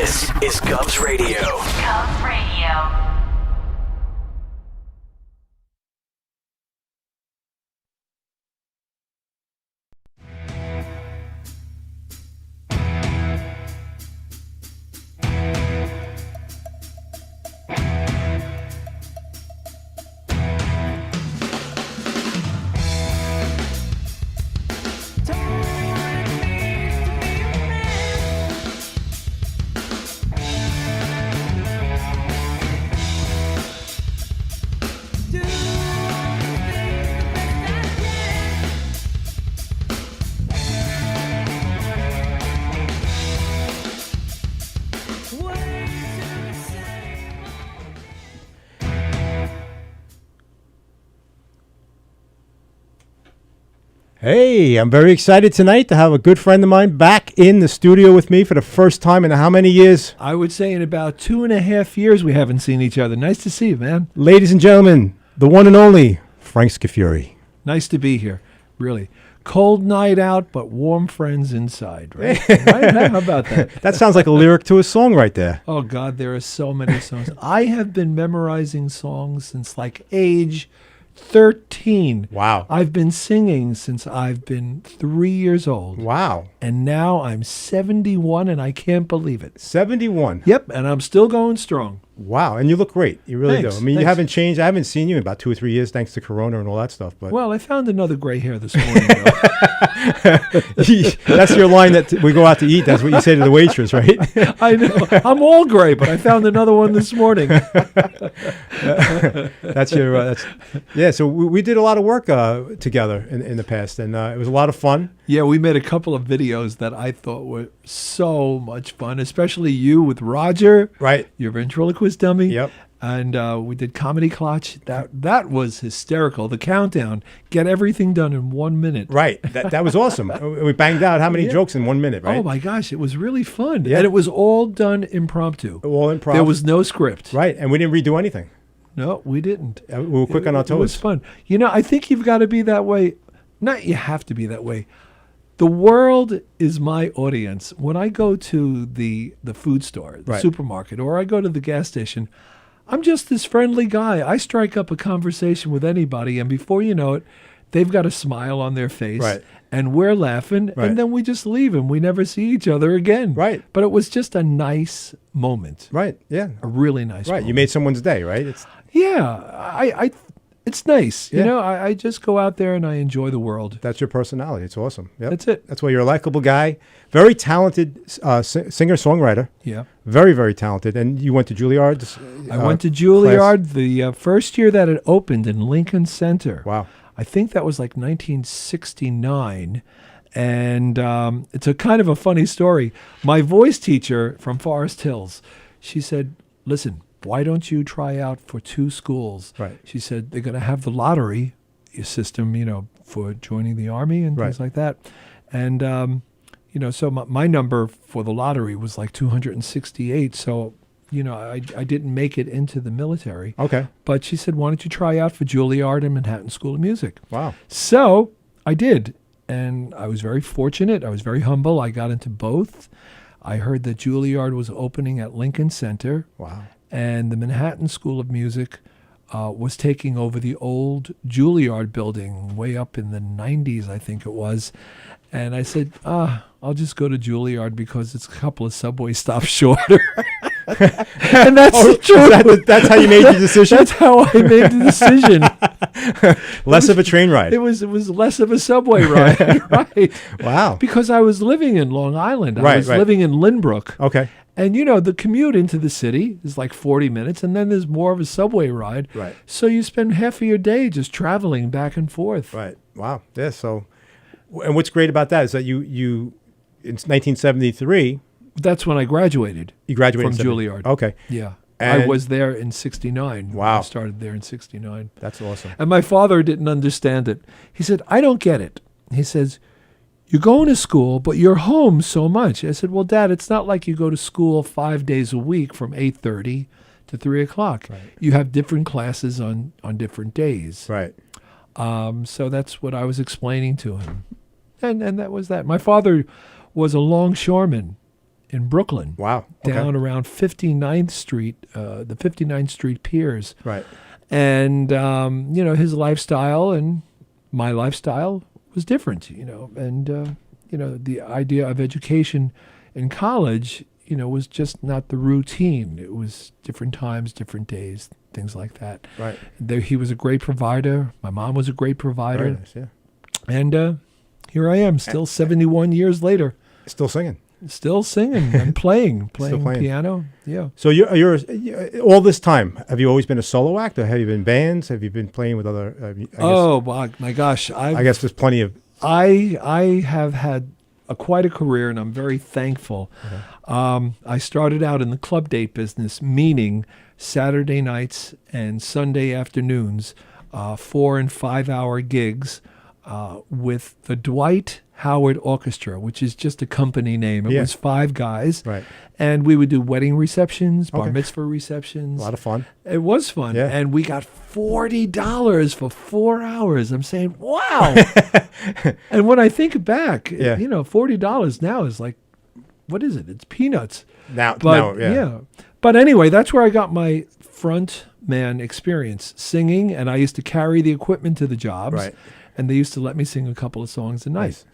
This is Cubs Radio. Cubs Radio. Hey, I'm very excited tonight to have a good friend of mine back in the studio with me for the first time in how many years? I would say in about 2.5 years we haven't seen each other. Nice to see you, man. Ladies and gentlemen, the one and only Frank Scafuri. Nice to be here, really. Cold night out, but warm friends inside, right? Right? How about that? That sounds like a lyric to a song right there. Oh, God, there are so many songs. I have been memorizing songs since like age 13. Wow. I've been singing since I've been 3 years old. Wow. And now I'm 71 and I can't believe it. 71. Yep, and I'm still going strong. Wow. And you look great. You really Thanks, do. I mean, you thanks. haven't changed. I haven't seen you in about 2 or 3 years thanks to Corona and all that stuff. But Well, I found another gray hair this morning, though. that's your line that we go out to eat. That's what you say to the waitress, right? I know. I'm all gray, but I found another one this morning. That's your, yeah. So we did a lot of work together in the past, and it was a lot of fun. Yeah, we made a couple of videos that I thought were so much fun, especially you with Roger, Right. your ventriloquist dummy. Yep. And we did Comedy Clutch. That was hysterical. The countdown, get everything done in 1 minute. Right. That was awesome. We banged out how many Yeah. jokes in 1 minute, right? Oh my gosh, it was really fun. Yeah. And it was all done impromptu. All improv. There was no script. Right. And we didn't redo anything. No, we didn't. We were quick on our It was toes. fun. You know, I think you've got to be that way. Not you have to be that way. The world is my audience. When I go to the food store, the Right. supermarket, or I go to the gas station, I'm just this friendly guy. I strike up a conversation with anybody, and before you know it, they've got a smile on their face, Right. and we're laughing, Right. and then we just leave, and we never see each other again. Right. But it was just a nice moment, Right. Yeah. a really nice Right. moment. You made someone's day, right? Yeah, I it's nice. Yeah. You know, I just go out there and I enjoy the world. That's your personality. It's awesome. Yep. That's it. That's why you're a likable guy. Very talented singer-songwriter. Yeah. Very, very talented. And you went to Juilliard? I went to Juilliard the first year that it opened in Lincoln Center. Wow. I think that was like 1969. And it's a kind of a funny story. My voice teacher from Forest Hills, she said, listen, why don't you try out for 2 schools? Right. She said, they're going to have the lottery system, you know, for joining the Army and things Right. like that. And, you know, so my number for the lottery was like 268. So, you know, I didn't make it into the military. Okay. But she said, why don't you try out for Juilliard and Manhattan School of Music? Wow. So I did. And I was very fortunate. I was very humble. I got into both. I heard that Juilliard was opening at Lincoln Center. Wow. And the Manhattan School of Music was taking over the old Juilliard building way up in the 90s, I think it was. And I said, I'll just go to Juilliard because it's a couple of subway stops shorter. And that's the truth. That's how you made the decision? That's how I made the decision. Less of a train ride. It was less of a subway ride, right? Wow. Because I was living in Long Island. I Right, was right. living in Lynbrook. Okay. And, you know, the commute into the city is like 40 minutes, and then there's more of a subway ride. Right. So you spend half of your day just traveling back and forth. Right. Wow. Yeah. So, and what's great about that is that you in 1973, That's when I graduated. you graduated From in 70. Juilliard. Okay. Yeah. And- I was there in 69. Wow. I started there in 69. That's awesome. And my father didn't understand it. He said, I don't get it. He says, you're going to school, but you're home so much. I said, well, Dad, it's not like you go to school 5 days a week from 8:30 to 3 o'clock. Right. You have different classes on different days. Right. So that's what I was explaining to him. And that was that. My father was a longshoreman in Brooklyn. Wow. Okay. Down around 59th Street, the 59th Street Piers. Right. And, his lifestyle and my lifestyle was different, and, the idea of education in college, was just not the routine. It was different times, different days, things like that. Right. He was a great provider. My mom was a great provider. Very nice, yeah. And here I am, still 71 years later. Still singing. Still singing and playing playing. piano. Yeah. So you're all this time, have you always been a solo act, or have you been bands? Have you been playing with other? My gosh! I guess there's plenty of. I have had quite a career, and I'm very thankful. Okay. I started out in the club date business, meaning Saturday nights and Sunday afternoons, 4 and 5 hour gigs with the Dwight Howard Orchestra, which is just a company name. It was 5 guys. Right. And we would do wedding receptions, bar mitzvah receptions. A lot of fun. It was fun. Yeah. And we got $40 for 4 hours. I'm saying, wow. And when I think back, $40 now is like, what is it? It's peanuts. Now, yeah. But anyway, that's where I got my front man experience, singing. And I used to carry the equipment to the jobs. Right. And they used to let me sing a couple of songs a night. Nice.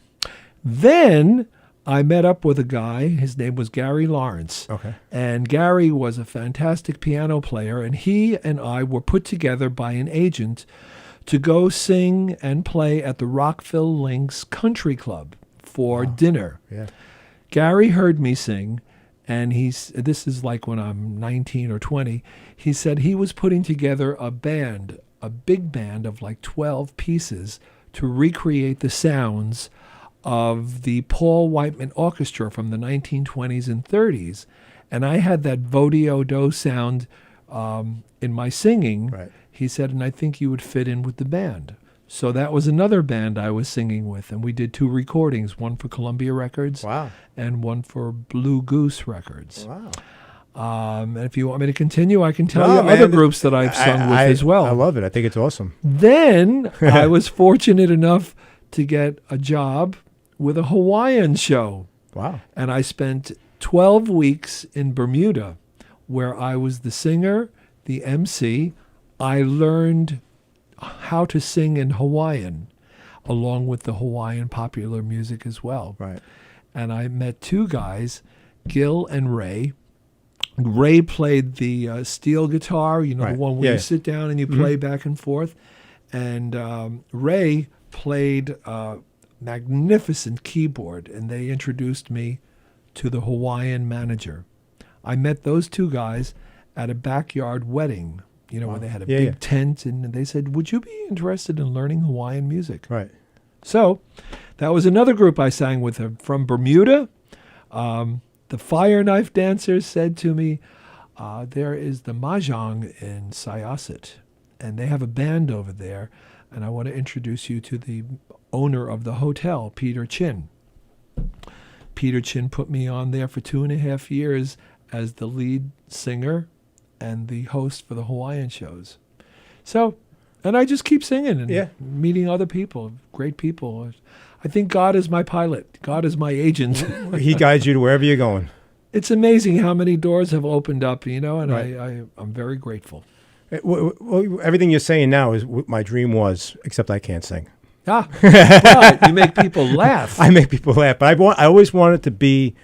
Then I met up with a guy. His name was Gary Lawrence. Okay. And Gary was a fantastic piano player. And he and I were put together by an agent to go sing and play at the Rockville Links Country Club for dinner. Yeah. Gary heard me sing. And this is like when I'm 19 or 20. He said he was putting together a big band of like 12 pieces to recreate the sounds of the Paul Whiteman Orchestra from the 1920s and 30s. And I had that Vodeo-Do sound in my singing. Right. He said, and I think you would fit in with the band. So that was another band I was singing with. And we did 2 recordings, one for Columbia Records and one for Blue Goose Records. Wow. And if you want me to continue, I can tell you other groups that I've sung with as well. I love it. I think it's awesome. Then I was fortunate enough to get a job with a Hawaiian show. Wow. And I spent 12 weeks in Bermuda where I was the singer, the MC. I learned how to sing in Hawaiian along with the Hawaiian popular music as well. Right. And I met 2 guys, Gil and Ray. Ray played the steel guitar, the one where you sit down and you play back and forth. And Ray played magnificent keyboard, and they introduced me to the Hawaiian manager. I met those 2 guys at a backyard wedding, where they had a big tent, and they said, would you be interested in learning Hawaiian music? Right. So that was another group I sang with from Bermuda. The Fire Knife Dancers said to me, there is the Mahjong in Syosset, and they have a band over there, and I want to introduce you to the owner of the hotel, Peter Chin. Peter Chin put me on there for 2.5 years as the lead singer and the host for the Hawaiian shows. So, and I just keep singing and meeting other people, great people. I think God is my pilot. God is my agent. He guides you to wherever you're going. It's amazing how many doors have opened up, and right. I'm very grateful. Well, everything you're saying now is what my dream was, except I can't sing. But you make people laugh. I make people laugh, but I always wanted to be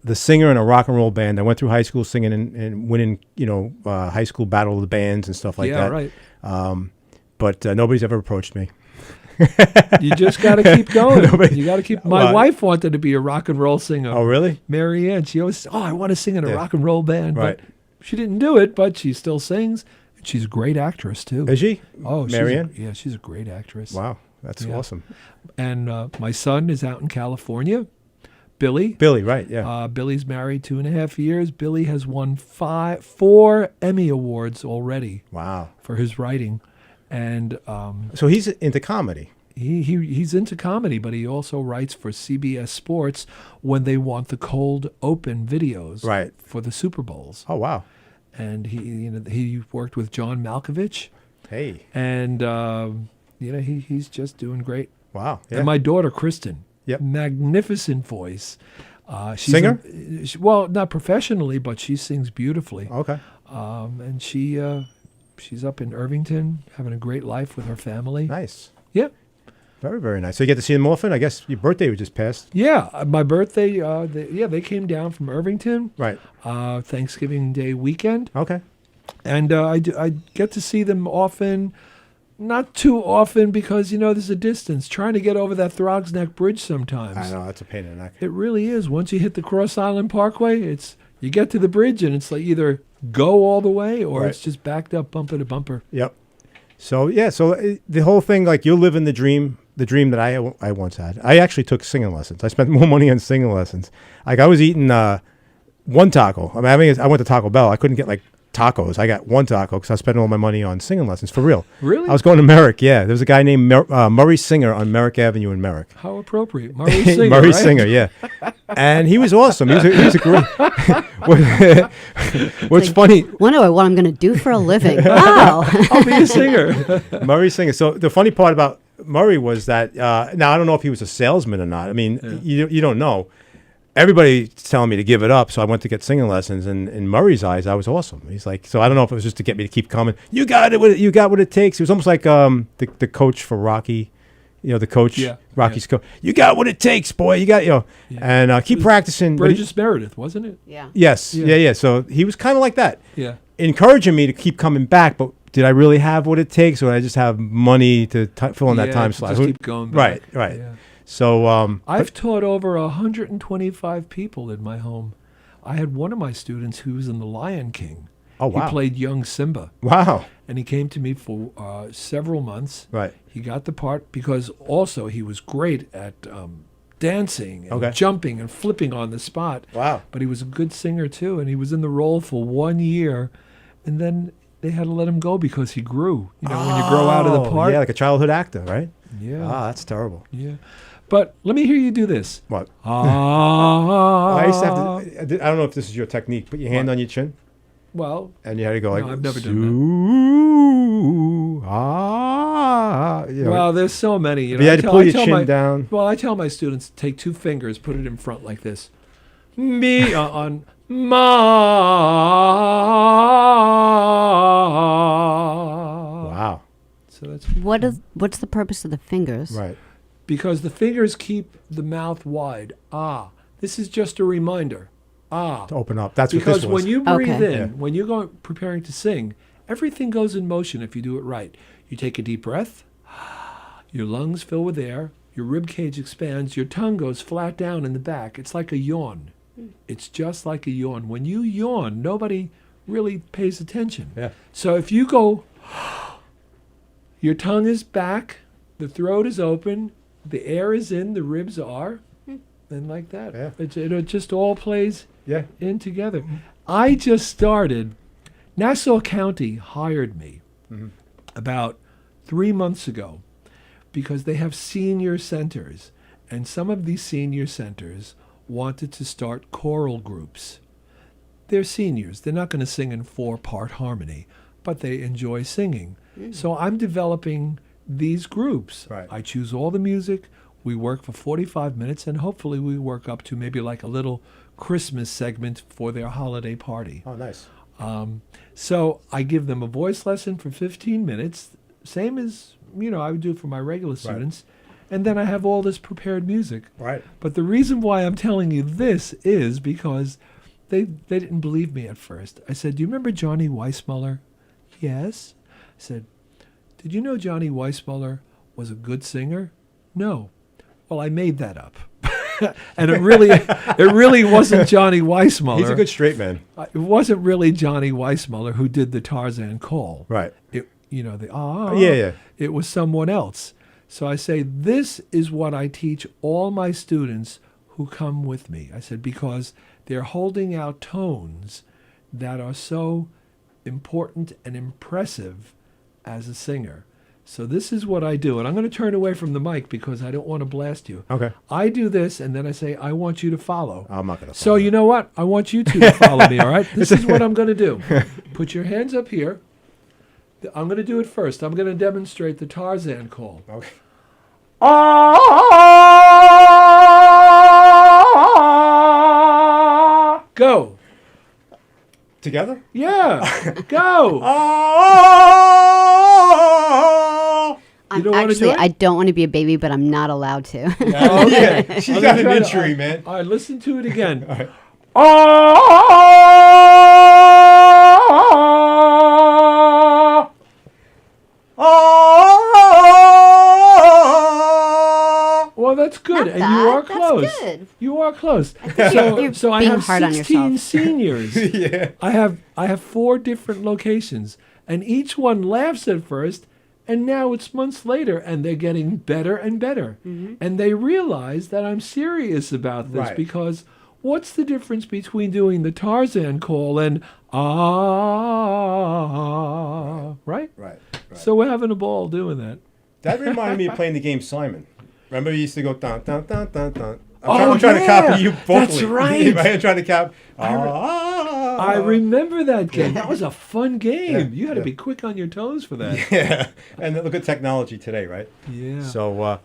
the singer in a rock and roll band. I went through high school singing and winning, high school battle of the bands and stuff like that. Yeah, right. But nobody's ever approached me. You just got to keep going. You got to keep. My wife wanted to be a rock and roll singer. Oh, really? Mary Ann. She always said, I want to sing in a rock and roll band. Right. But she didn't do it, but she still sings. She's a great actress, too. Is she? Oh, Mary Ann? Yeah, she's a great actress. Wow. That's awesome. And my son is out in California. Billy, right, yeah. Billy's married 2.5 years. Billy has won 4 Emmy Awards already. Wow. For his writing. And so he's into comedy. He's into comedy, but he also writes for CBS Sports when they want the cold open videos for the Super Bowls. Oh, wow. And he worked with John Malkovich. Hey. And he's just doing great. Wow. Yeah. And my daughter Kristen. Yep. Magnificent voice. She's Singer? Well, not professionally, but she sings beautifully. Okay. And she's up in Irvington, having a great life with her family. Nice. Yeah. Very, very nice. So you get to see them often? I guess your birthday was just passed. Yeah, my birthday, they came down from Irvington. Right. Thanksgiving Day weekend. Okay. And I get to see them often. Not too often because, there's a distance. Trying to get over that Throgs Neck Bridge sometimes. I know, that's a pain in the neck. It really is. Once you hit the Cross Island Parkway, you get to the bridge and it's like either go all the way or it's just backed up bumper to bumper. Yep. So, the whole thing, like you're living the dream that I once had. I actually took singing lessons. I spent more money on singing lessons. Like I was eating one taco. I went to Taco Bell. I couldn't get like tacos. I got one taco because I was spending all my money on singing lessons for real. Really? I was going to Merrick. Yeah, there was a guy named Murray Singer on Merrick Avenue in Merrick. How appropriate, Murray Singer. Murray right? Singer, yeah, and he was awesome. He was a great. What's funny? Wonder what I'm going to do for a living. Wow. I'll be a singer. Murray Singer. So the funny part about Murray was that now I don't know if he was a salesman or not. I mean, you don't know. Everybody's telling me to give it up, so I went to get singing lessons. And in Murray's eyes, I was awesome. He's like, so I don't know if it was just to get me to keep coming. You got it. You got what it takes. It was almost like the coach for Rocky. The coach, Rocky's coach. You got what it takes, boy. You got, and keep practicing. Burgess Meredith, wasn't it? Yeah. Yes. Yeah. So he was kind of like that. Yeah. Encouraging me to keep coming back, but did I really have what it takes, or did I just have money to fill in that time slot? Just keep going back. Right. Yeah. So I've taught over 125 people in my home. I had one of my students who was in The Lion King. Oh, wow. He played young Simba. Wow. And he came to me for several months. Right. He got the part because also he was great at dancing and jumping and flipping on the spot. Wow. But he was a good singer too, and he was in the role for 1 year, and then they had to let him go because he grew. When you grow out of the part. Yeah, like a childhood actor, right? Yeah. Ah, that's terrible. Yeah. But let me hear you do this. What? Ah. I used to have to, I don't know if this is your technique. Put your hand on your chin. Well, and you had to go like, I've never done that. Well, there's so many. You had to pull your chin down. Well, I tell my students, take two fingers, put it in front like this. Me on ma. Wow. So that's What's the purpose of the fingers? Right. Because the fingers keep the mouth wide. Ah. This is just a reminder. Ah. To open up. That's because what this was. when you breathe in, Yeah. when you're preparing to sing, everything goes in motion if you do it right. You take a deep breath, your lungs fill with air, your rib cage expands, your tongue goes flat down in the back. It's like a yawn. It's just like a yawn. When you yawn, nobody really pays attention. Yeah. So if you go, your tongue is back, the throat is open, the air is in, the ribs are, and like that. Yeah. It just all plays Yeah. in together. I just started, Nassau County hired me about 3 months ago because they have senior centers, and some of these senior centers wanted to start choral groups. They're seniors. They're not going to sing in 4-part harmony, but they enjoy singing. So I'm developing these groups. Right. I choose all the music. We work for 45 minutes, and hopefully we work up to maybe like a little Christmas segment for their holiday party. Oh, nice. So I give them a voice lesson for 15 minutes, same as I would do for my regular students, and then I have all this prepared music. Right. But the reason why I'm telling you this is because they didn't believe me at first. I said, "Do you remember Johnny Weissmuller?" "Yes." I said, "Did you know Johnny Weissmuller was a good singer?" "No." "Well, I made that up." And it really wasn't Johnny Weissmuller. He's a good straight man. It wasn't really Johnny Weissmuller who did the Tarzan call. Right. Yeah. It was someone else. So I say, this is what I teach all my students who come with me. I said, because they're holding out tones that are so important and impressive as a singer. So this is what I do. And I'm going to turn away from the mic because I don't want to blast you. Okay. I do this, and then I say, I want you to follow. I'm not going to follow. So you know what? I want you two to follow me, all right? This is what I'm going to do. Put your hands up here. I'm going to do it first. I'm going to demonstrate the Tarzan call. Okay. Go. Together? Yeah. Go. Oh, You don't want to do Actually, it? I don't want to be a baby, but I'm not allowed to. yeah. She's Let got me an try to- injury, man. All right, listen to it again. All right. Oh. Oh. Well, that's good, Not and you are bad. That's close. good. You are close. you're So I being have hard on 16 yourself. seniors. Yeah. I have 4 different locations, and each one laughs at first, and now it's months later, and they're getting better and better, and they realize that I'm serious about this Right. because what's the difference between doing the Tarzan call and right? Right. So we're having a ball doing that. That reminded me of playing the game Simon. Remember, you used to go dun dun dun dun dun. Oh, I'm trying to yeah. copy you vocally. That's right. I'm trying to copy. I remember that game. That was a fun game. Yeah, You had to yeah. be quick on your toes for that. Yeah, and look at technology today, right? Yeah. So,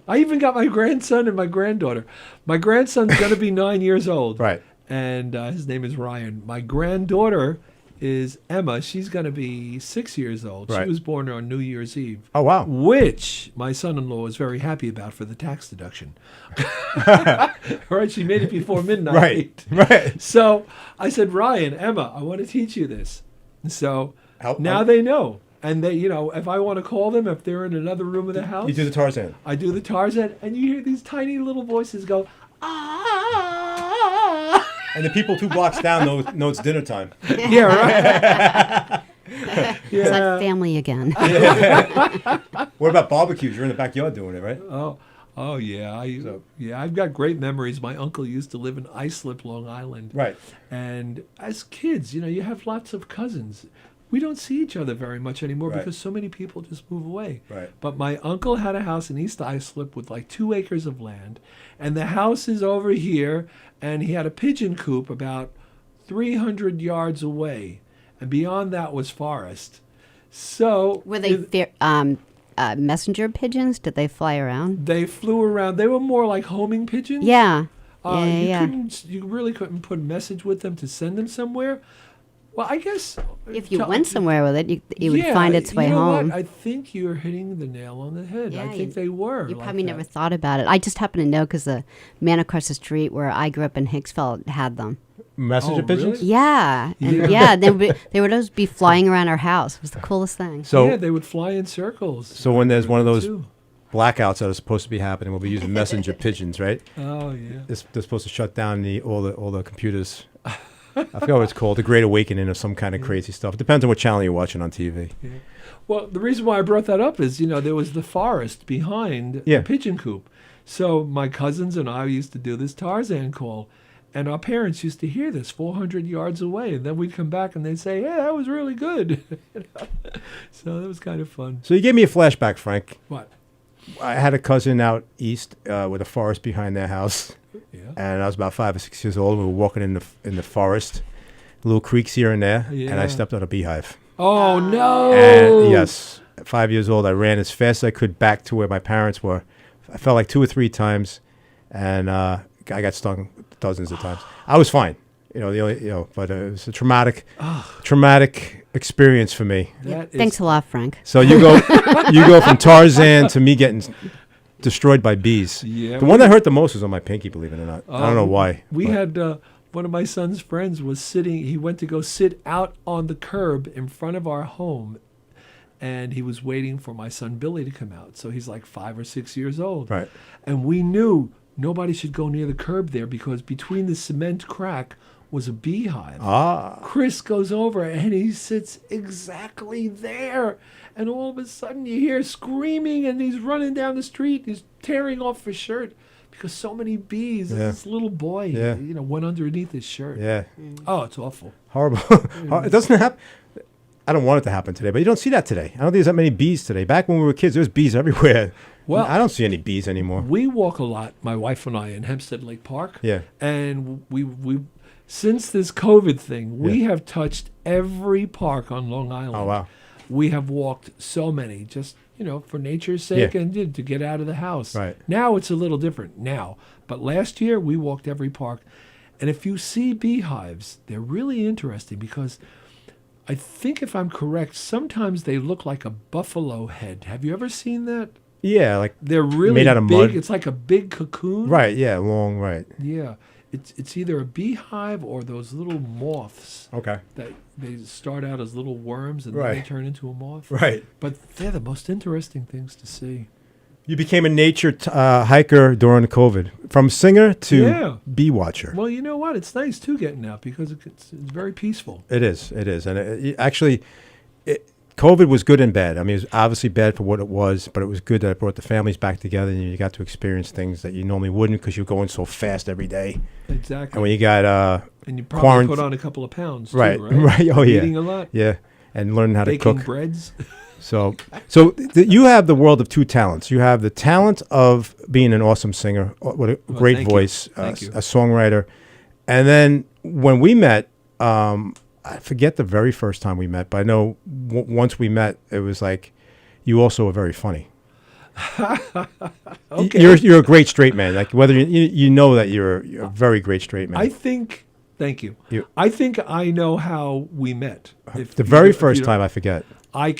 I even got my grandson and my granddaughter. My grandson's going to be 9 years old. right. And his name is Ryan. My granddaughter is Emma. She's going to be 6 years old. Right. She was born on New Year's Eve. Oh wow. Which my son-in-law was very happy about for the tax deduction. Right? She made it before midnight. Right. Right. So I said, Ryan, Emma, I want to teach you this. And so now How- they know. And they, if I want to call them, if they're in another room of the house, You do the Tarzan. I do the Tarzan, and you hear these tiny little voices go, ah. And the people 2 blocks down know it's dinner time. Yeah, right. It's like family again. What about barbecues? You're in the backyard doing it, right? Oh yeah, I've got great memories. My uncle used to live in Islip, Long Island. Right. And as kids, you have lots of cousins. We don't see each other very much anymore Right. because so many people just move away. Right. But my uncle had a house in East Islip with like 2 acres of land, and the house is over here, and he had a pigeon coop about 300 yards away, and beyond that was forest. So Were they messenger pigeons? Did they fly around? they flew around. They were more like homing pigeons. Yeah. Yeah. You really couldn't put a message with them to send them somewhere. Well, I guess If you went somewhere with it, it would find its way you know home. What? I think you're hitting the nail on the head. I Yeah, think they were. You like probably that. never thought about it. I just happen to know because the man across the street where I grew up in Hicksville had them. Messenger Oh, pigeons. really? Yeah. And yeah, they would always be flying around our house. It was the coolest thing. So yeah, they would fly in circles. so when there's one of those too. blackouts that are supposed to be happening, we'll be using messenger pigeons, right? Oh yeah. They're supposed to shut down all the computers. I forgot what it's called, the Great Awakening or some kind of crazy stuff. It depends on what channel you're watching on TV. Yeah. Well, the reason why I brought that up is, there was the forest behind Yeah. the pigeon coop. So my cousins and I used to do this Tarzan call, and our parents used to hear this 400 yards away, and then we'd come back and they'd say, "Hey, that was really good." So that was kind of fun. So you gave me a flashback, Frank. What? I had a cousin out east with a forest behind their house, Yeah. and I was about 5 or 6 years old. We were walking in the forest, little creeks here and there, and Yeah. I stepped on a beehive. Oh no! And yes, at 5 years old, I ran as fast as I could back to where my parents were. I fell like 2 or 3 times, and I got stung dozens of times. I was fine, but it was a traumatic experience for me. That is- Thanks a lot, Frank. So you go from Tarzan to me getting destroyed by bees. Yeah. The one that hurt the most was on my pinky, believe it or not. I don't know why. We but- had one of my son's friends was sitting. He went to go sit out on the curb in front of our home, and he was waiting for my son Billy to come out. So he's like 5 or 6 years old. Right. And we knew nobody should go near the curb there because between the cement crack was a beehive. Ah. Chris goes over and he sits exactly there. And all of a sudden you hear screaming and he's running down the street. He's tearing off his shirt because so many bees. Yeah. This little boy, Yeah. went underneath his shirt. Yeah. Oh, it's awful. Horrible. It doesn't happen. I don't want it to happen today, but you don't see that today. I don't think there's that many bees today. Back when we were kids, there was bees everywhere. Well, I don't see any bees anymore. We walk a lot, my wife and I, in Hempstead Lake Park. Yeah. And we since this COVID thing, we Yeah. have touched every park on Long Island. Oh, wow. We have walked so many, just for nature's sake Yeah. and to get out of the house. Right. Now it's a little different now, but last year we walked every park, And if you see beehives, they're really interesting because I think if I'm correct, sometimes they look like a buffalo head. Have you ever seen that? Yeah, like They're really made out of big. mud. It's like a big cocoon. Right. Yeah. Long. Right. Yeah. It's either a beehive or those little moths Okay. that they start out as little worms and then Right. they turn into a moth. Right. But they're the most interesting things to see. You became a nature hiker during COVID, from singer to Yeah. bee watcher. Well, you know what? It's nice too getting out because it's very peaceful. It is, and actually, COVID was good and bad. I mean, it was obviously bad for what it was, but it was good that it brought the families back together, and you got to experience things that you normally wouldn't because you're going so fast every day. Exactly. And when you got and you probably put on a couple of pounds too, right, right? right, oh yeah, Eating a lot. yeah, and learning how to Baking cook. breads. So you have the world of two talents. You have the talent of being an awesome singer, with a great thank you. voice, Thank you. a songwriter, and then when we met, I forget the very first time we met, but I know once we met, it was like you also are very funny. Okay. You're a great straight man. Like whether you know that you're a very great straight man. I think. Thank you. You- I think I know how we met. The very first time, I forget. I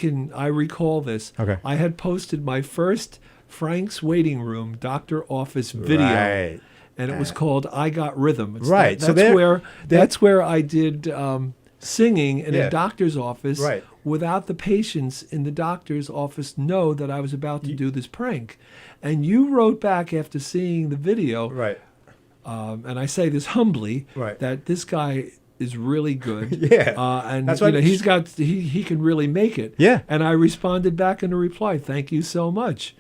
recall this. Okay. I had posted my first Frank's Waiting Room Doctor Office video. Right. And it was called "I Got Rhythm." It's Right, so that's where I did singing in Yeah. a doctor's office, Right. without the patients in the doctor's office know that I was about to do this prank. And you wrote back after seeing the video, Right. and I say this humbly, Right. that this guy is really good. Yeah. And That's you what- know, he can really make it. Yeah. And I responded back in a reply, "Thank you so much."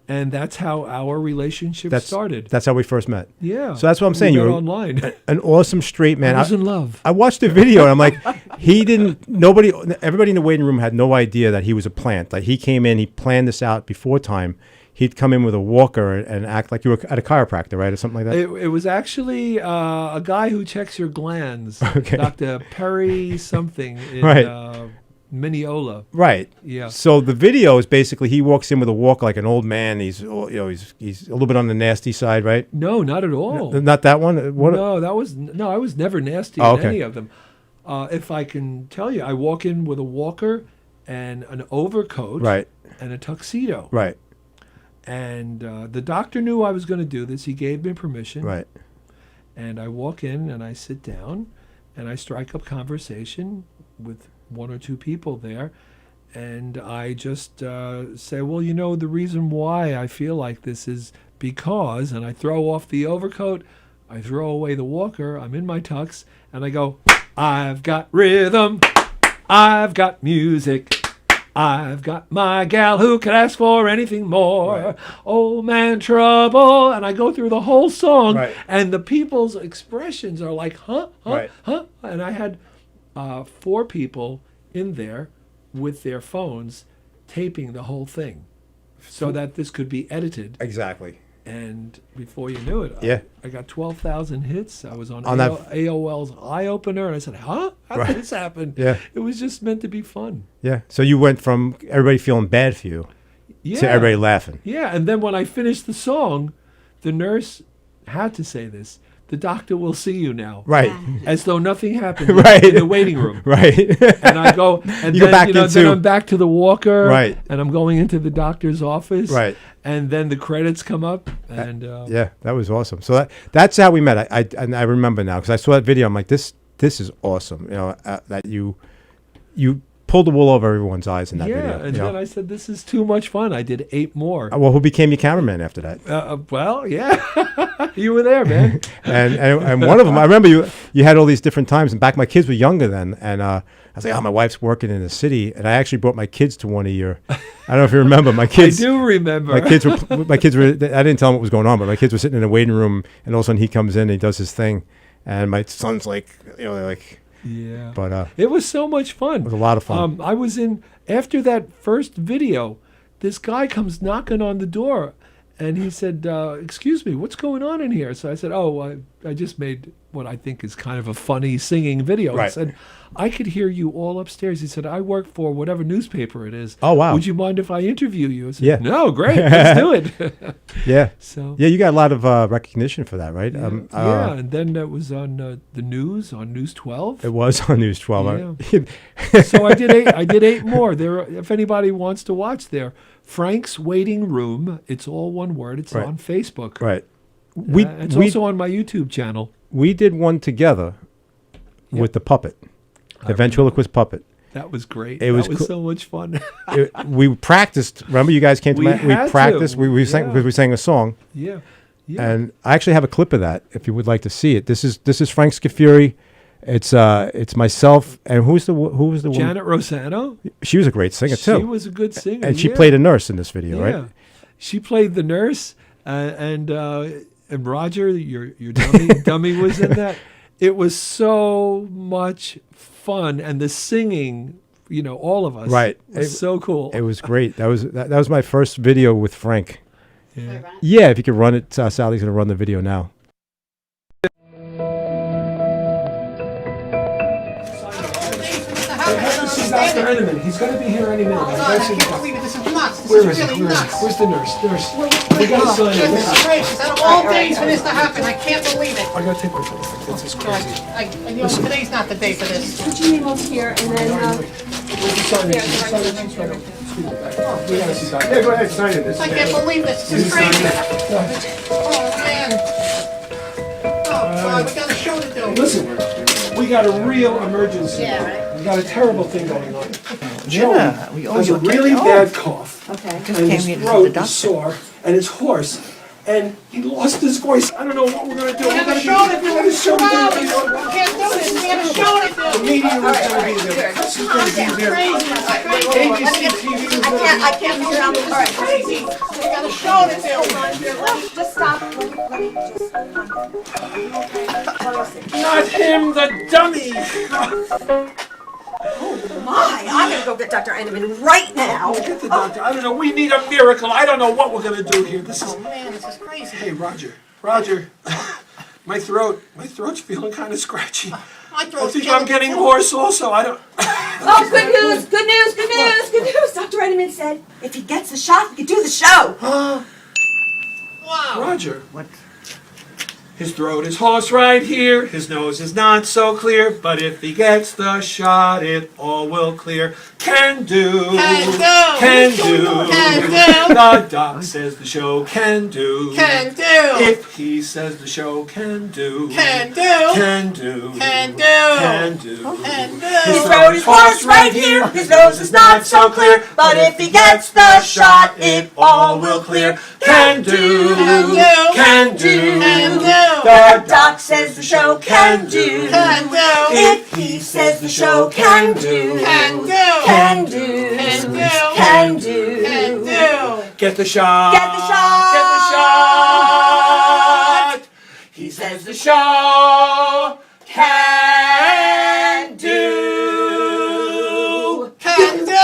And that's how our relationship started. That's how we first met. Yeah. So that's what I'm saying. We You met were online. an awesome straight man. I was in love. I watched the video and I'm like, everybody in the waiting room had no idea that he was a plant. Like he came in, he planned this out before time. He'd come in with a walker and act like you were at a chiropractor, right? Or something like that. It was actually a guy who checks your glands, Okay. Dr. Perry something in Right. Mineola. Right. Yeah. So the video is basically he walks in with a walker like an old man. He's he's a little bit on the nasty side, right? No, not at all. Not that one. What? No, I was never nasty Oh, in okay. any of them. If I can tell you, I walk in with a walker and an overcoat Right. and a tuxedo. Right. And the doctor knew I was going to do this. He gave me permission. Right. And I walk in and I sit down and I strike up conversation with one or two people there. And I just say, well, you know, the reason why I feel like this is because, and I throw off the overcoat, I throw away the walker, I'm in my tux, and I go, I've got rhythm, I've got music, I've got my gal who could ask for anything more. Right. Old man trouble. And I go through the whole song, Right. and the people's expressions are like, huh, Right. huh. And I had 4 people in there with their phones taping the whole thing so that this could be edited. Exactly. And before you knew it, Yeah. I got 12,000 hits. I was on that- AOL's Eye Opener, and I said, huh? How Right. did this happen? Yeah. It was just meant to be fun. Yeah. So you went from everybody feeling bad for you Yeah. to everybody laughing. Yeah, and then when I finished the song, the nurse had to say this. The doctor will see you now. Right. As though nothing happened Right. in the waiting room. Right. And I go, and You go then, back then into- I'm back to the walker. Right. And I'm going into the doctor's office. Right. And then the credits come up. And Yeah, that was awesome. So that's how we met. I remember now because I saw that video. I'm like, this is awesome. You know, that you pulled the wool over everyone's eyes in that yeah, video. and you then know? I said, this is too much fun. I did 8 more. Well, who became your cameraman after that? Well, yeah. You were there, man. and one of them, I remember you had all these different times. And back, my kids were younger then, and I was like, oh, my wife's working in the city, and I actually brought my kids to one a year. I don't know if you remember. My kids. I do remember. My kids were. I didn't tell them what was going on, but my kids were sitting in the waiting room, and all of a sudden he comes in, and he does his thing, and my son's like, Yeah. But it was so much fun. it was a lot of fun. I was in, after that first video, this guy comes knocking on the door and he said, excuse me, what's going on in here? So I said, oh, I just made what I think is kind of a funny singing video. Right. He said, I could hear you all upstairs. He said, I work for whatever newspaper it is. Oh, wow. Would you mind if I interview you? I said, Yeah. No, great. Let's do it. Yeah. So Yeah, you got a lot of recognition for that, right? yeah, and then it was on the news, on News 12. It was on News 12. So I did 8 more. There, if anybody wants to watch there, Frank's Waiting Room. It's all one word. It's Right. on Facebook. Right. It's also on my YouTube channel. We did one together with the puppet, the ventriloquist puppet. That was great. It was that was cool. so much fun. We practiced. Remember, you guys came to We we had practiced. to. We sang Yeah. because we sang a song, yeah. and I actually have a clip of that. If you would like to see it, this is Frank Scafuri. It's myself, and who was the woman? Janet Rosano. She was a great singer too. She was a good singer. and she yeah. played a nurse in this video, Yeah. right? She played the nurse, and Roger, your dummy was in that. It was so much fun, and the singing, all of us, Right. was so cool. It was great. That was my first video with Frank. Yeah. Yeah, if you could run it, Sally's gonna run the video now. Dr. Enneman. He's going to be here any minute. God, I can't believe it. This is nuts. This Where is is really it? nuts. Where's the nurse? Nurse. We gotta sign it. Goodness gracious. Out of all days for this to happen, I can't believe it. I got to take my phone. This is crazy. Today's not the day for this. Put your name over here and then, Sign it. Sign it. She's right over there. Scoot it back. We gotta see Dr. Yeah, go ahead. Sign it. I can't believe this. This is crazy. Oh, man. Oh, God, we got a show to do. Listen, we got a real emergency. Yeah, right. We got a terrible thing going on. Yeah, Joey has a really bad cough. Okay. Just And came his here to see the throat is doctor. sore, and it's hoarse, and he lost his voice. I don't know what we're gonna do. We have a show to do. It's 2 hours. We can't do this. We have a show to do. The media is gonna be there. This is gonna be there. ABC TV is gonna be there. I can't figure out. All right. Crazy. We got a show to do. Just stop. Let me just. Not him, the dummy. My, I'm gonna go get Dr. Enneman right now. Get the doctor. I don't know. We need a miracle. I don't know what we're gonna do here. This is. Oh, man, this is crazy. Hey, Roger. My throat's feeling kind of scratchy. My I throat's think killing I'm getting me. hoarse also. I don't. Oh, good news, good news, good news, good news. Dr. Enneman said if he gets the shot, he can do the show. Wow. Roger. What? His throat is hoarse right here. His nose is not so clear. But if he gets the shot, it all will clear. Can do. Can do. Can do. Can do. The doc says the show can do. Can do. If he says the show can do. Can do. Can do. Can do. Can do. Can do. His throat is hoarse right here. His nose is not so clear. But if he gets the shot, it all will clear. Can do. Can do. Can do. Can do. The doc says the show can do. Can do. If he says the show can do. Can do. Can do. Can do. Can do. Can do. Get the shot. Get the shot. Get the shot. He says the show can do. Can do.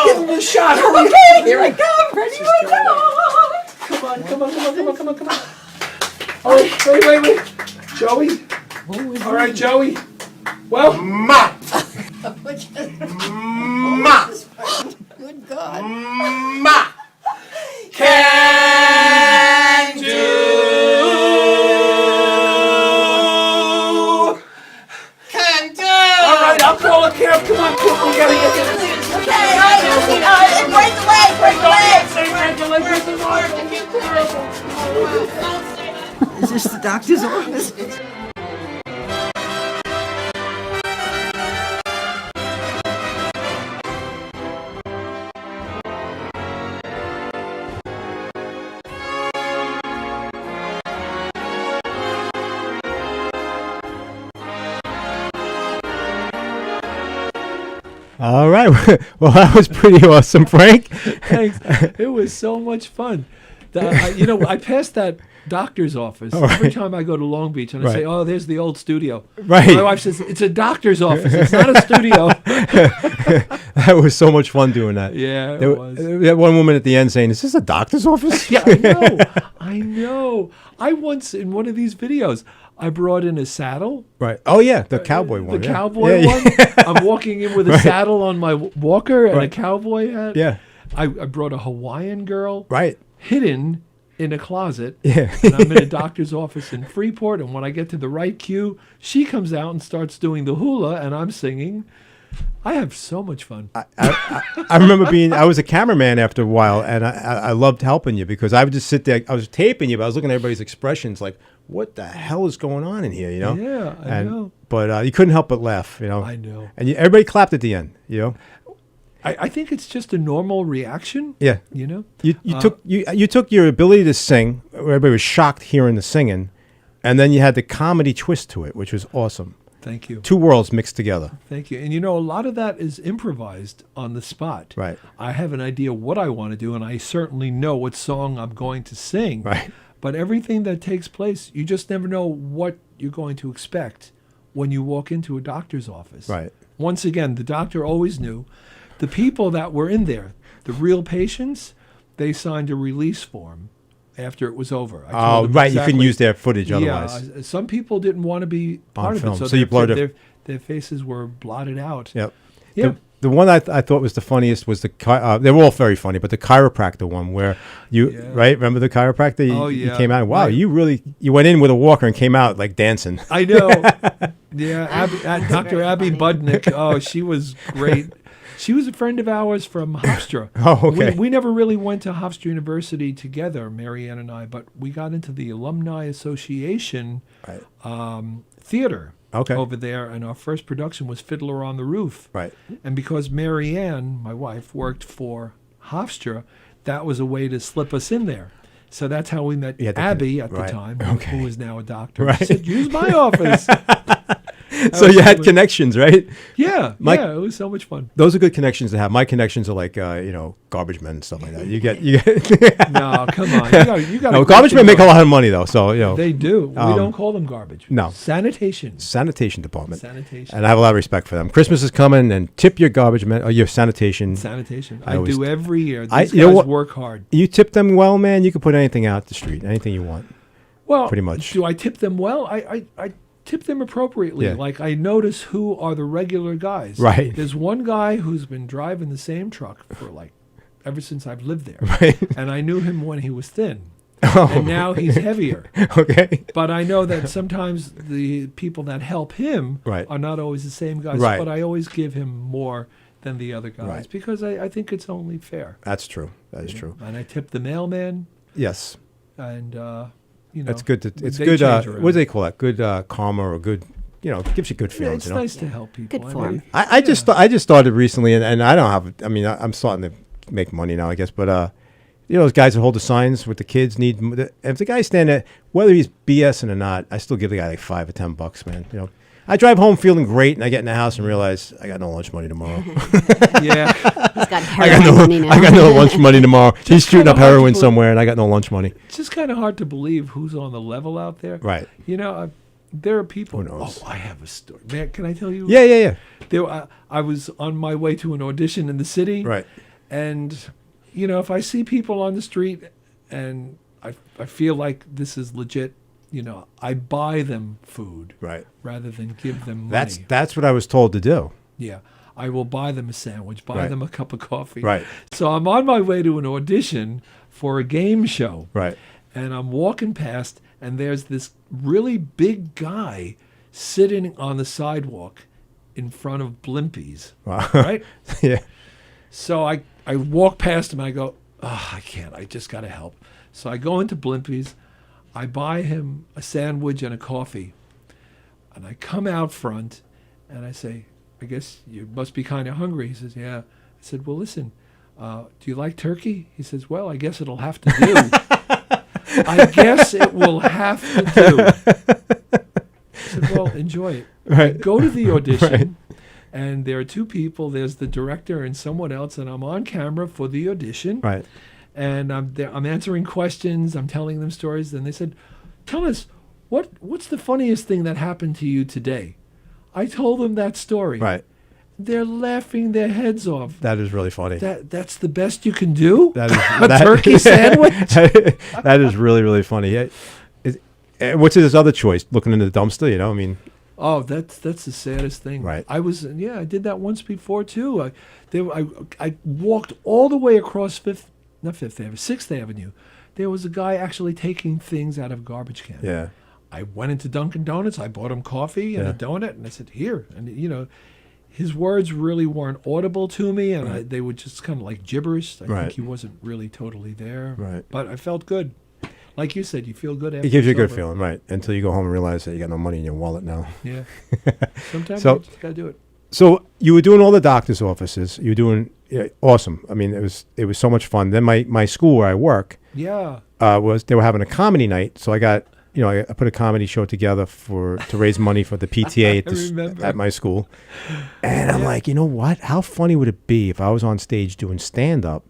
Give him the shot. Hurry. Okay, here I come. Ready, come on. Come on. Come on. Come on. Come on. Come on. Come on. Oh, wait. Joey. All right, Joey. Well, Ma. Good God. ma. Can do. Can do. All right, I'll call a cab. Come on, quick. We gotta get this. Okay, all right, break the leg, break the leg. Is this the doctor's office? All right. Well, that was pretty awesome, Frank. Thanks. It was so much fun. I passed that doctor's office every time I go to Long Beach, and I say, "Oh, there's the old studio." Right. My wife says, "It's a doctor's office. It's not a studio." That was so much fun doing that. Yeah, There it was. We had one woman at the end saying, "Is this a doctor's office?" Yeah, I know. I know. I once, in one of these videos, I brought in a saddle. Right. Oh yeah, the cowboy one. The yeah. cowboy Yeah, one. I'm walking in with a saddle on my walker and a cowboy hat. Yeah. I brought a Hawaiian girl. Right. Hidden in a closet. Yeah. And I'm in a doctor's office in Freeport. And when I get to the right cue, she comes out and starts doing the hula, and I'm singing. I have so much fun. I remember I was a cameraman after a while, and I loved helping you because I would just sit there. I was taping you, but I was looking at everybody's expressions like, what the hell is going on in here, you know? Yeah, I know. But you couldn't help but laugh, you know? I know. And everybody clapped at the end, you know? I think it's just a normal reaction. Yeah. You know? You took your ability to sing, everybody was shocked hearing the singing, and then you had the comedy twist to it, which was awesome. Thank you. Two worlds mixed together. Thank you. And you know, a lot of that is improvised on the spot. Right. I have an idea what I want to do, and I certainly know what song I'm going to sing. Right. But everything that takes place, you just never know what you're going to expect when you walk into a doctor's office. Right. Once again, the doctor always knew. The people that were in there, the real patients, they signed a release form after it was over. I told them Right. You exactly- couldn't use their footage otherwise. Yeah, some people didn't want to be part of film. it, so, So you blurred their faces were blotted out. Yep. Yeah. The one I thought was the funniest was they were all very funny, but the chiropractor one where right? Remember the chiropractor? You came out. Wow, right. you went in with a walker and came out like dancing. I know. Yeah, Dr. Abby Budnick. Oh, she was great. She was a friend of ours from Hofstra. Oh, okay. We never really went to Hofstra University together, Marianne and I, but we got into the Alumni Association theater over there, and our first production was Fiddler on the Roof. Right. And because Marianne, my wife, worked for Hofstra, that was a way to slip us in there. So that's how we met Abby at the time, who is now a doctor. Right. She said, use my office. So you had connections, right? Yeah, it was so much fun. Those are good connections to have. My connections are like, garbage men and stuff like that. You get. No, come on. You got. No, garbage men make a lot of money though, so you know. They do. We don't call them garbage. No. Sanitation department. Sanitation. And I have a lot of respect for them. Christmas is coming, and tip your garbage men or your sanitation. I do every year. These you know guys what? work hard. You tip them well, man. You can put anything out the street, anything you want. Well, pretty much. Do I tip them well? I tip them appropriately. Yeah. Like I notice who are the regular guys. Right. There's one guy who's been driving the same truck for ever since I've lived there. Right. And I knew him when he was thin. Oh. And now he's heavier. Okay. But I know that sometimes the people that help him are not always the same guys. Right. But I always give him more than the other guys Right. because I think it's only fair. That's true. That is true. And I tip the mailman. Yes. And it's good. It's they good. change What around. do they call that? Good karma or good. Gives you good Yeah, feelings. it's nice to help people. Good form. I just started recently, and I don't have. I mean, I'm starting to make money now, I guess. But those guys that hold the signs with the kids if the guy stand there, whether he's BSing or not, I still give the guy like $5 or $10, man. I drive home feeling great, and I get in the house and realize I got no lunch money tomorrow. Yeah. He's got heroin money now. I got no lunch money tomorrow. He's shooting kinda up hard to heroin believe. somewhere, and I got no lunch money. It's just kind of hard to believe who's on the level out there. Right. There are people. Who knows? Oh, I have a story. Man, can I tell you? Yeah. I was on my way to an audition in the city. Right. And, if I see people on the street and I feel like this is legit, I buy them food. Right. Rather than give them money. That's what I was told to do. Yeah. I will buy them a sandwich, buy them a cup of coffee. Right. So I'm on my way to an audition for a game show. Right. And I'm walking past, and there's this really big guy sitting on the sidewalk in front of Blimpies. Wow. Right? Yeah. So I walk past him, and I go, I can't. I just got to help. So I go into Blimpies. I buy him a sandwich and a coffee. And I come out front, and I say, I guess you must be kind of hungry. He says, yeah. I said, well, listen, do you like turkey? He says, well, I guess it'll have to do. I guess it will have to do. I said, well, enjoy it. Right. I go to the audition, Right. and there are two people. There's the director and someone else, and I'm on camera for the audition. Right. And I'm answering questions. I'm telling them stories. And they said, tell us, what's the funniest thing that happened to you today? I told them that story. Right. They're laughing their heads off. That is really funny. That's the best you can do? That is A turkey sandwich? That is really, really funny. What's his other choice? Looking in the dumpster, you know? I mean, Oh, that's the saddest thing. Right. I did that once before too. I walked all the way across Sixth Avenue. There was a guy actually taking things out of a garbage can. yeah. I went into Dunkin' Donuts. I bought him coffee and a donut, and I said, "Here." And his words really weren't audible to me, and they were just kind of like gibberish. I think he wasn't really totally there. Right. But I felt good. Like you said, you feel good after. It gives you a it's good over. feeling, right? Until you go home and realize that you got no money in your wallet now. Yeah. Sometimes So- you just gotta do it. So you were doing all the doctor's offices. You were doing awesome. I mean, it was so much fun. Then my school where I work Yeah. they were having a comedy night. So I got I put a comedy show together to raise money for the PTA remember. at my school. And I'm like, you know what? How funny would it be if I was on stage doing stand up,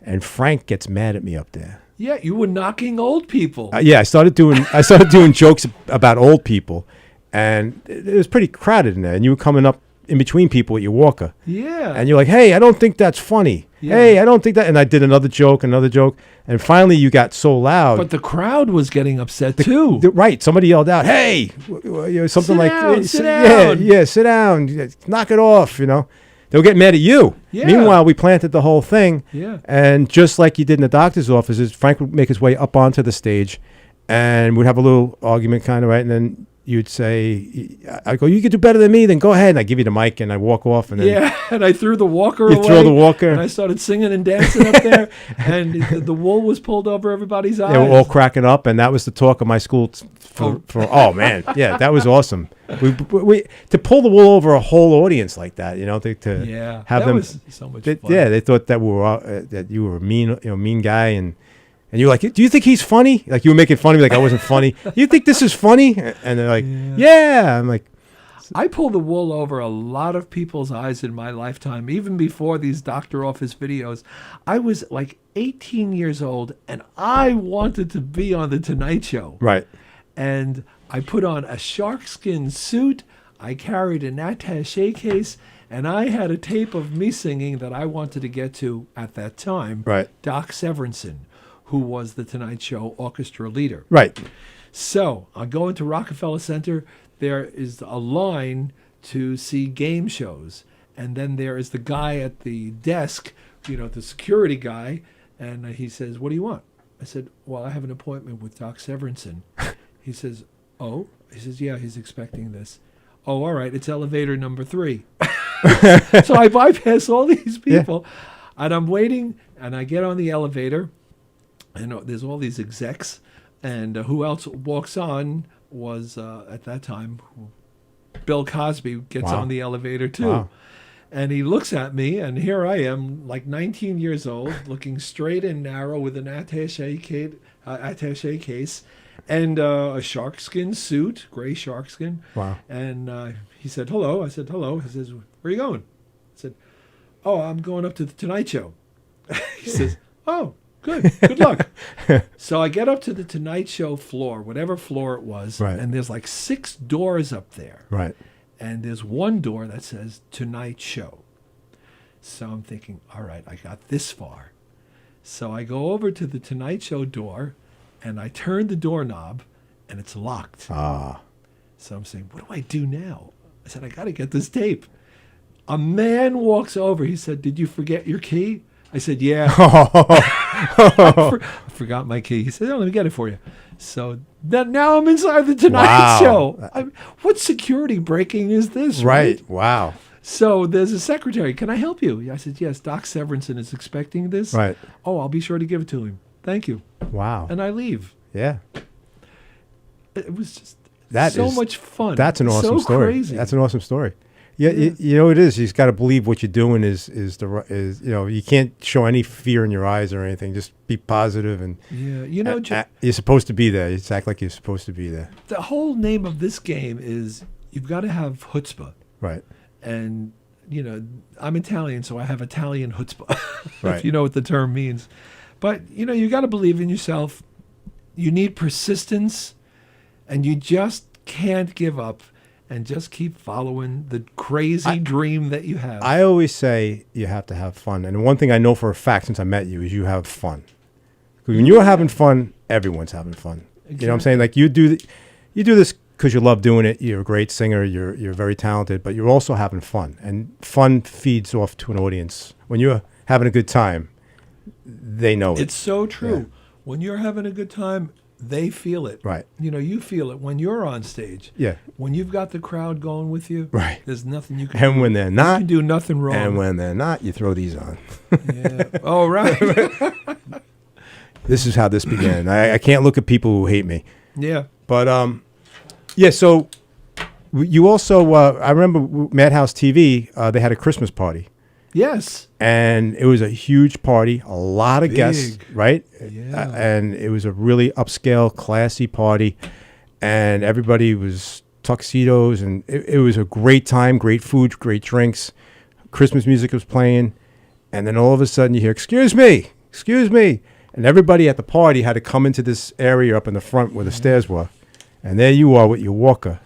and Frank gets mad at me up there? Yeah, you were knocking old people. Yeah, I started doing jokes about old people, and it was pretty crowded in there. And you were coming up in between people with your walker, Yeah. and you're like, "Hey, I don't think that's funny. Yeah. Hey, I don't think that." And I did another joke, and finally you got so loud. But the crowd was getting upset too. Right, somebody yelled out, "Hey!" Something Sit like, down, sit Yeah, down." yeah, sit down, knock it off. They'll get mad at you. Yeah. Meanwhile, we planted the whole thing. Yeah. And just like you did in the doctor's offices, Frank would make his way up onto the stage, and we'd have a little argument, kind of, right? And then you'd say, I go, "You could do better than me, then go ahead." And I give you the mic, and I walk off, and then Yeah, and I threw the walker You away. throw the walker. And I started singing and dancing up there, and the wool was pulled over everybody's eyes. they were all cracking up, and that was the talk of my school. Oh man, yeah, that was awesome. We to pull the wool over a whole audience like that, to have that them. was so much fun. Yeah, they thought that that you were a mean guy, and you're like, "Do you think he's funny?" Like you were making fun of me, like I wasn't funny. "You think this is funny?" And they're like, "Yeah." I'm like, I pulled the wool over a lot of people's eyes in my lifetime, even before these doctor office videos. I was like 18 years old, and I wanted to be on The Tonight Show. right, And I put on a sharkskin suit. I carried an attaché case, and I had a tape of me singing that I wanted to get to at that time. Right. Doc Severinsen, who was the Tonight Show orchestra leader. right, So I go into Rockefeller Center. There is a line to see game shows. And then there is the guy at the desk, the security guy. And he says, "What do you want?" I said, "Well, I have an appointment with Doc Severinsen." He says, "Oh?" He says, "Yeah, he's expecting this." "Oh, all right. It's elevator number 3. So I bypass all these people. And I'm waiting. And I get on the elevator. And there's all these execs. And who else walks on was, at that time, Bill Cosby gets Wow. on the elevator too. Wow. And he looks at me, and here I am, like 19 years old, looking straight and narrow with an attaché case and a sharkskin suit, gray sharkskin. Wow. And he said, "Hello." I said, "Hello." He says, "Where are you going?" I said, "Oh, I'm going up to the Tonight Show." He says, "Oh, good. Good luck." So I get up to the Tonight Show floor, whatever floor it was, Right. and there's like 6 doors up there. right. And there's one door that says Tonight Show. So I'm thinking, all right, I got this far. So I go over to the Tonight Show door, and I turn the doorknob, and it's locked. Ah, So I'm saying, what do I do now? I said, I got to get this tape. A man walks over. He said, "Did you forget your key?" I said, "Yeah." I forgot my key. He said, "Oh, let me get it for you." So now I'm inside the Tonight Wow. Show. What security breaking is this? right. Wow. So there's a secretary. "Can I help you?" I said, "Yes, Doc Severinsen is expecting this." Right. "Oh, I'll be sure to give it to him. Thank you." Wow. And I leave. Yeah. It was just That so is- much fun. That's an awesome so story. Crazy. That's an awesome story. Yeah, you know it is. You just got to believe what you're doing is you can't show any fear in your eyes or anything. Just be positive and Yeah, you're supposed to be there. You just act like you're supposed to be there. the whole name of this game is you've got to have chutzpah. Right. And, I'm Italian, so I have Italian chutzpah, Right. if you know what the term means. But, you got to believe in yourself. You need persistence, and you just can't give up and just keep following the crazy dream that you have. I always say you have to have fun. And one thing I know for a fact since I met you is you have fun. 'Cause when you're having fun, everyone's having fun. You know what I'm saying? Like you do this because you love doing it. You're a great singer. You're very talented, but you're also having fun, and fun feeds off to an audience. When you're having a good time, they know it. It's so true. Yeah. When you're having a good time, they feel it. Right. You know, you feel it when you're on stage. Yeah. When you've got the crowd going with you, Right. there's nothing you can do. And when they're You not, can do nothing wrong. and when they're not, you throw these on. Yeah. Oh, right. This is how this began. I can't look at people who hate me. Yeah. But yeah. So you also, I remember Madhouse TV. They had a Christmas party, Yes. and it was a huge party, a lot of guests, Big. right? Yeah. And it was a really upscale, classy party, and everybody was tuxedos, and it was a great time, great food, great drinks. Christmas music was playing, and then all of a sudden you hear, excuse me, and everybody at the party had to come into this area up in the front where the stairs were, and there you are with your walker,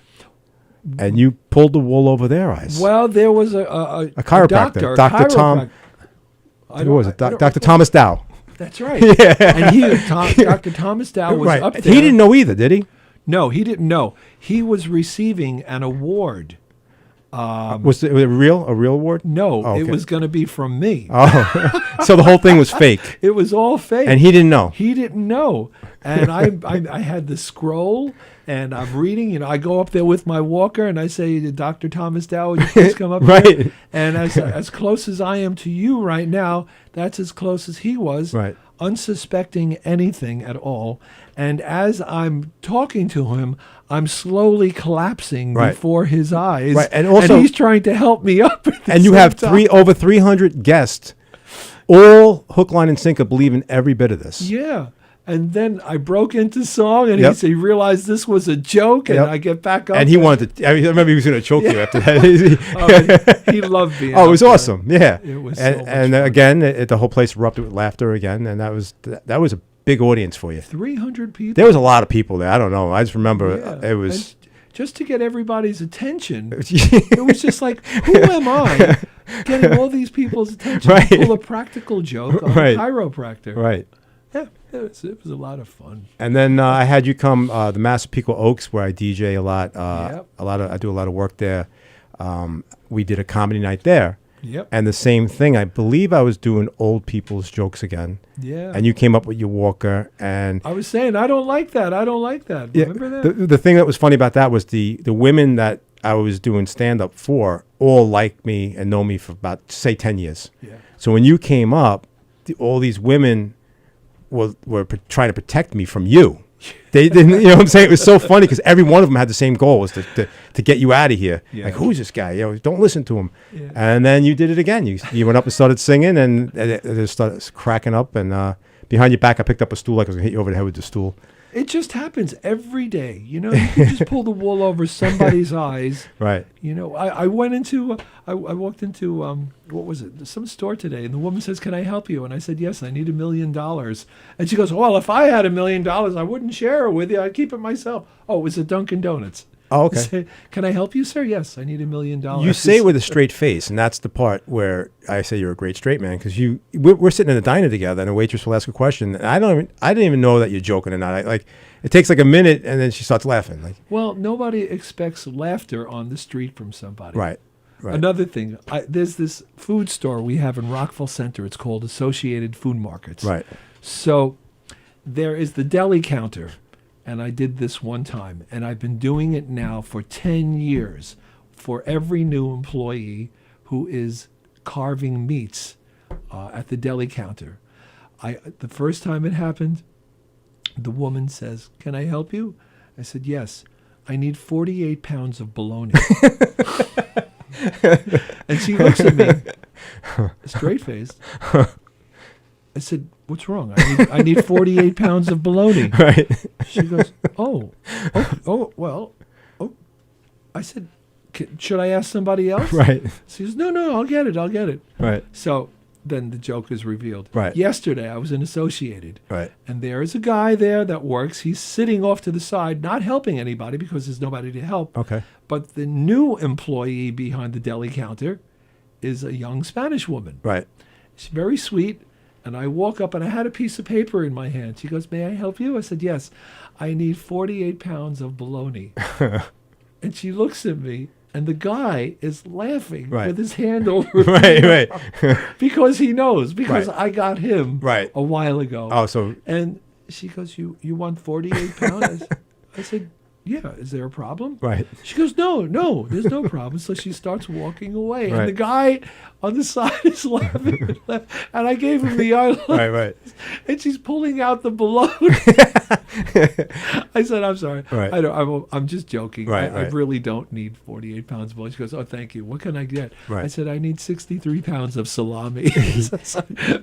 and you pulled the wool over their eyes. Well, there was a chiropractor, doctor, Dr. Tom. I Who was it? don't- Dr. Thomas Dow. That's right. And Dr. Thomas Dow was Right. up there. He didn't know either, did he? No, he didn't know. He was receiving an award. Was it a real award? No, Oh, it okay. was going to be from me. Oh, so the whole thing was fake, It was all fake. and he didn't know. He didn't know. And I had the scroll, and I'm reading. You know, I go up there with my walker, and I say, Dr. Thomas Dow, would you please come up Right. here? And as close as I am to you right now, that's as close as he was, Right. unsuspecting anything at all. And as I'm talking to him, I'm slowly collapsing Right. before his eyes. Right, and also- he's trying to help me up. At the And you same have time. over 300 guests, all hook, line, and sinker, believe in every bit of this. Yeah. And then I broke into song, and Yep. he realized this was a joke, and Yep. I get back up. And he wanted to. I remember he was going to choke you after that. He loved being. Oh, it up was there. awesome. Yeah. It was so and much and fun. again, the whole place erupted with laughter again, and that was a big audience for you. 300 people. There was a lot of people there. I don't know. I just remember Yeah. it was. And just to get everybody's attention. It was just like, who am I getting all these people's attention Right. to pull a practical joke on Right. a chiropractor? Right. Yeah, it was a lot of fun. And then I had you come the Massapequa Oaks, where I DJ a lot. Yep. I do a lot of work there. We did a comedy night there, Yep. and the same thing. I believe I was doing old people's jokes again, Yeah. and you came up with your walker. And I was saying, I don't like that. I don't like that. yeah, Remember that? the thing that was funny about that was the women that I was doing stand up for all liked me and know me for about, say, 10 years. Yeah. So when you came up, all these women were trying to protect me from you. They didn't, you know what I'm saying? It was so funny because every one of them had the same goal, was to get you out of here. Yeah. Like, who's this guy? You know, don't listen to him. Yeah. And then you did it again. You went up and started singing, and they started cracking up. And behind your back, I picked up a stool like I was going to hit you over the head with the stool. It just happens every day. You know, you can just pull the wool over somebody's eyes. Right. You know, I went into, I walked into, what was it, some store today, and the woman says, "Can I help you?" And I said, "Yes, I need $1 million." And she goes, "Well, if I had $1 million, I wouldn't share it with you. I'd keep it myself." Oh, it was a Dunkin' Donuts. Oh, I okay. said, "Can I help you, sir?" "Yes, I need $1 million." You say it with a straight face, and that's the part where I say you're a great straight man, because we're sitting in a diner together, and a waitress will ask a question, and I didn't even know that you're joking or not. It takes like a minute, and then she starts laughing. Like, Well, nobody expects laughter on the street from somebody. right. Another thing, there's this food store we have in Rockville Center. It's called Associated Food Markets. Right. So there is the deli counter, and I did this one time, and I've been doing it now for 10 years for every new employee who is carving meats at the deli counter. The first time it happened, the woman says, "Can I help you?" I said, "Yes. I need 48 pounds of bologna." And she looks at me, straight faced. I said, "What's wrong?" I need 48 pounds of bologna." Right. She goes, oh, well. I said, "Should I ask somebody else?" Right. She goes, no, I'll get it. Right. So then the joke is revealed. Right. Yesterday, I was in Associated. Right. And there is a guy there that works. He's sitting off to the side, not helping anybody because there's nobody to help. Okay. But the new employee behind the deli counter is a young Spanish woman. Right. She's very sweet, And I walk up and I had a piece of paper in my hand. She goes, "May I help you?" I said, "Yes. I need 48 pounds of bologna." And she looks at me, and the guy is laughing Right. with his hand over Right, me right. because he knows, because Right. I got him Right. a while ago. Oh, so And she goes, you want 48 pounds? I said, "Yeah, is there a problem?" right. She goes, no, there's no problem. So she starts walking away. Right. And the guy on the side is laughing. And I gave him the eye look. Right, right. And she's pulling out the bologna. I said, "I'm sorry. Right. I'm just joking. Right, I right. really don't need 48 pounds of bologna." She goes, "Oh, thank you. What can I get?" Right. I said, "I need 63 pounds of salami."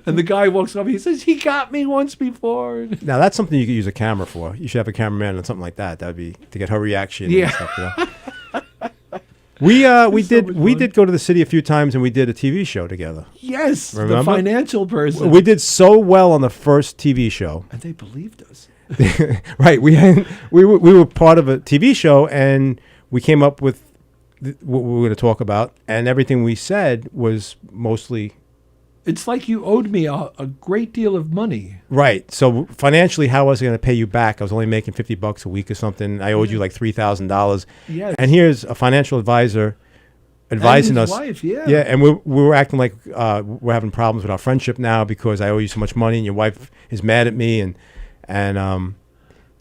And the guy walks up. He says, "He got me once before." Now that's something you could use a camera for. You should have a cameraman on something like that. That'd be to get her reaction. Yeah. And stuff, you know? We It's so much fun. did go to the city a few times and we did a TV show together. Yes, the Remember? financial person. We did so well on the first TV show. And they believed us. Right. We were part of a TV show and we came up with what we were going to talk about, and everything we said was mostly It's like you owed me a great deal of money. right. So financially, how was I going to pay you back? I was only making $50 a week or something. I owed you like $3,000. Yes. And here's a financial advisor advising and his us. wife, yeah. Yeah, and we were acting like we're having problems with our friendship now because I owe you so much money and your wife is mad at me, and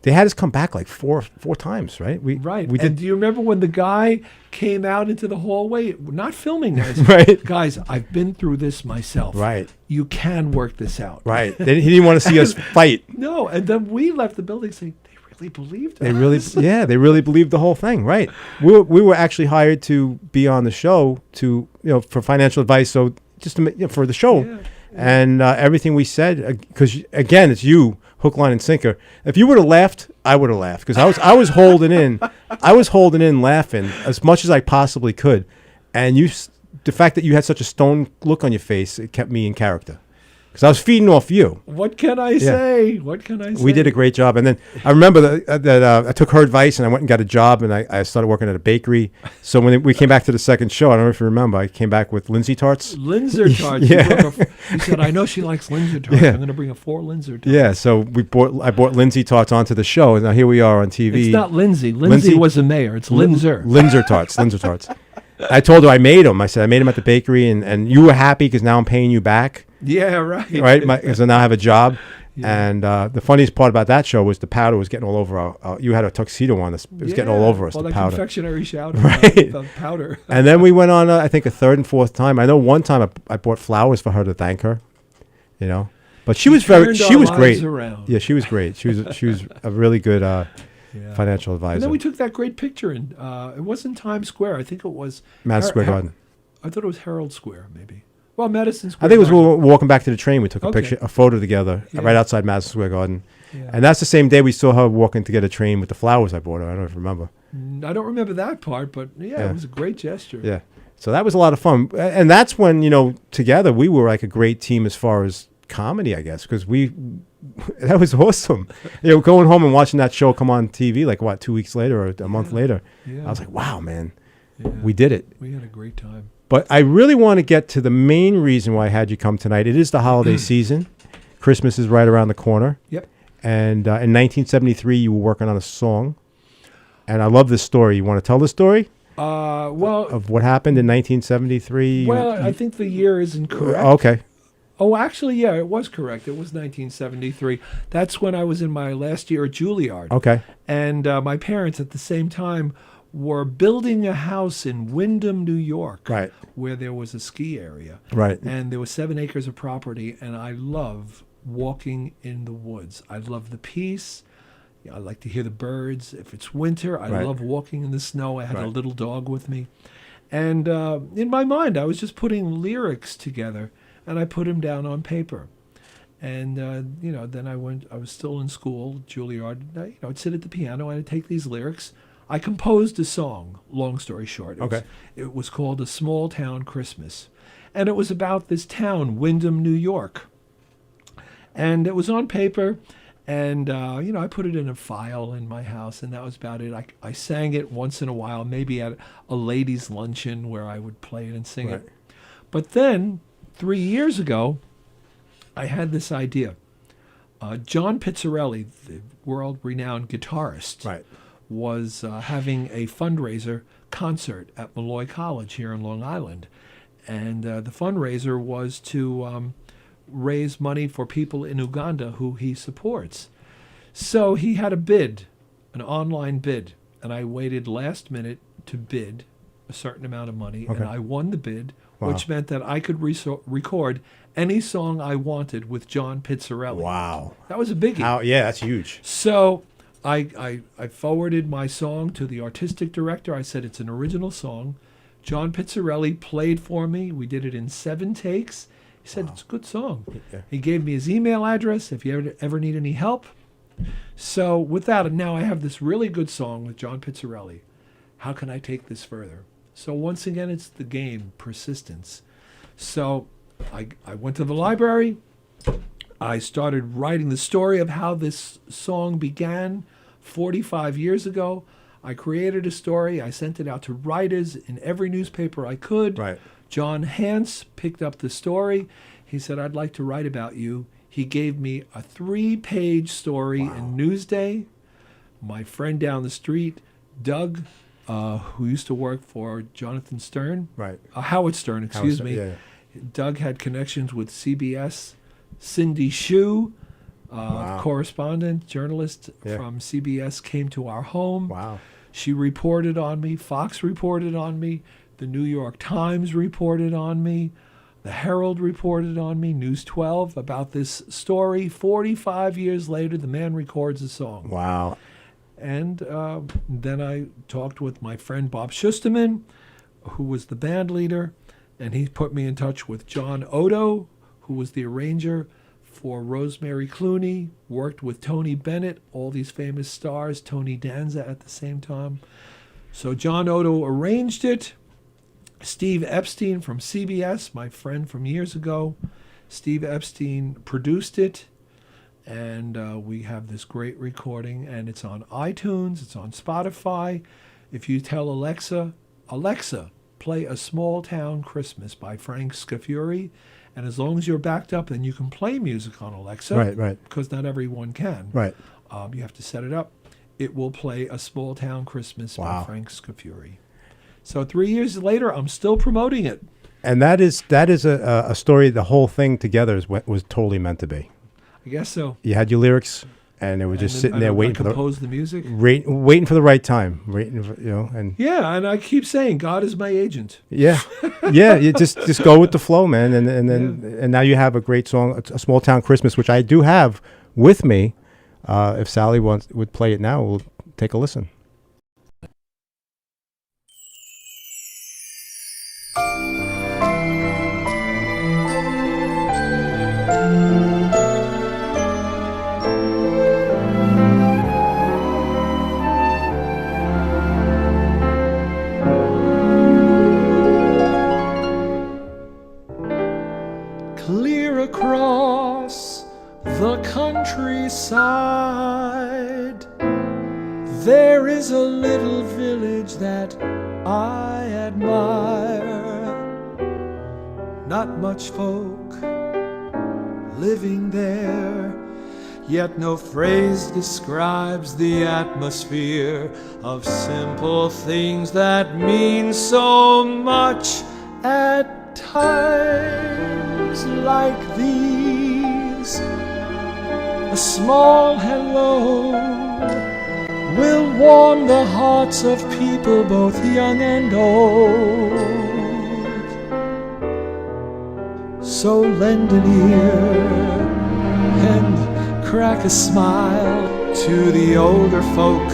they had us come back like four times, right? Right. We And did. do you remember when the guy came out into the hallway, not filming us? Right. Guys, I've been through this myself. Right. You can work this out. Right. He didn't want to see us fight. No, and then we left the building saying, they really believed They us. really, yeah, they really believed the whole thing, right? We were actually hired to be on the show for financial advice, so just to for the show, Yeah. and everything we said, because again, it's you, hook, line, and sinker. If you would have laughed, I would have laughed because I was holding in, laughing as much as I possibly could, and the fact that you had such a stone look on your face, it kept me in character. Because I was feeding off you. What can I say? What can I say? We did a great job. And then I remember that I took her advice and I went and got a job and I started working at a bakery. So when we came back to the second show, I don't know if you remember, I came back with Lindsay tarts. Linzer tarts. Yeah. He said, "I know she likes Linzer tarts. Yeah. I'm going to bring 4 Linzer tarts." Yeah, so I bought Lindsay tarts onto the show, and now here we are on TV. It's not Lindsay. Lindsay was the mayor. It's Linzer. Linzer tarts. I told her I made them. I said I made them at the bakery, and you were happy because now I'm paying you back. Yeah, right. Right, because now I have a job. Yeah. And the funniest part about that show was the powder was getting all over you had a tuxedo on. It was getting all over us, Well, the that powder. confectionery shout Right. about powder. And then we went on, I think, a third and fourth time. I know one time I bought flowers for her to thank her, But she was turned our great. lives around. Yeah, she was great. She was a really good financial advisor. And then we took that great picture in, it wasn't Times Square. I think it was Madison Square Garden. I thought it was Herald Square, maybe. Well, Madison Square I think it was when Garden. we were walking back to the train. We took Okay. a photo together Yeah. right outside Madison Square Garden. Yeah. And that's the same day we saw her walking to get a train with the flowers I bought her. I don't know if you remember. I don't remember that part, but Yeah. it was a great gesture. Yeah. So that was a lot of fun. And that's when, together we were like a great team as far as comedy, I guess, because that was awesome. Going home and watching that show come on TV, like 2 weeks later or a month later. Yeah. I was like, wow, man, Yeah. we did it. We had a great time. But I really want to get to the main reason why I had you come tonight. It is the holiday season. Christmas is right around the corner. Yep. And in 1973, you were working on a song. And I love this story. You want to tell the story Well, of what happened in 1973? I think the year isn't correct. Okay. Oh, actually, yeah, it was correct. It was 1973. That's when I was in my last year at Juilliard. Okay. And my parents at the same time were building a house in Windham, New York, Right. where there was a ski area. Right. And there was 7 acres of property, and I love walking in the woods. I love the peace. I like to hear the birds. If it's winter, I Right. love walking in the snow. I had a Right. little dog with me. And in my mind, I was just putting lyrics together, and I put them down on paper. And, then I was still in school, Juilliard. I'd sit at the piano, and I'd take these lyrics. I composed a song, long story short. It was called A Small Town Christmas. And it was about this town, Windham, New York. And it was on paper, and, I put it in a file in my house, and that was about it. I sang it once in a while, maybe at a ladies' luncheon where I would play it and sing Right. it. But then, 3 years ago, I had this idea. John Pizzarelli, the world-renowned guitarist, Right. was having a fundraiser concert at Malloy College here in Long Island. And the fundraiser was to raise money for people in Uganda who he supports. So he had a bid, an online bid, and I waited last minute to bid a certain amount of money, and I won the bid, which meant that I could record any song I wanted with John Pizzarelli. Wow. That was a biggie. Yeah, that's huge. So I forwarded my song to the artistic director. I said, it's an original song. John Pizzarelli played for me. We did it in 7 takes. He said, it's a good song. Yeah. He gave me his email address if you ever need any help. So with that, now I have this really good song with John Pizzarelli. How can I take this further? So once again, it's the game, persistence. So I went to the library. I started writing the story of how this song began 45 years ago. I created a story. I sent it out to writers in every newspaper I could. Right. John Hance picked up the story. He said, I'd like to write about you. He gave me a 3-page story in Newsday. My friend down the street, Doug, who used to work for Jonathan Stern. Right. Howard Stern, excuse me. Yeah. Doug had connections with CBS. Cindy Shue, correspondent, journalist from CBS, came to our home. Wow. She reported on me. Fox reported on me. The New York Times reported on me. The Herald reported on me. News 12 about this story. 45 years later, the man records a song. Wow. And then I talked with my friend Bob Schusterman, who was the band leader, and he put me in touch with John Odo, who was the arranger for Rosemary Clooney, worked with Tony Bennett, all these famous stars, Tony Danza at the same time. So John Odo arranged it. Steve Epstein from CBS, my friend from years ago, Steve Epstein produced it. And we have this great recording, and it's on iTunes, it's on Spotify. If you tell Alexa, play A Small Town Christmas by Frank Scafuri, and as long as you're backed up, then you can play music on Alexa. Right. Because not everyone can. Right. You have to set it up. It will play A Small Town Christmas by Frank Scafuri. So 3 years later, I'm still promoting it. And that is a story. The whole thing together was totally meant to be. I guess so. You had your lyrics, and it was just sitting there waiting for the music, waiting for the right time, and and I keep saying God is my agent. Yeah. You just go with the flow, man, and now you have a great song, A Small Town Christmas, which I do have with me. If Sally would play it now, we'll take a listen. Clear across the countryside, there is a little village that I admire. Not much folk living there, yet no phrase describes the atmosphere of simple things that mean so much at times like these. A small hello will warm the hearts of people both young and old. So lend an ear and crack a smile to the older folk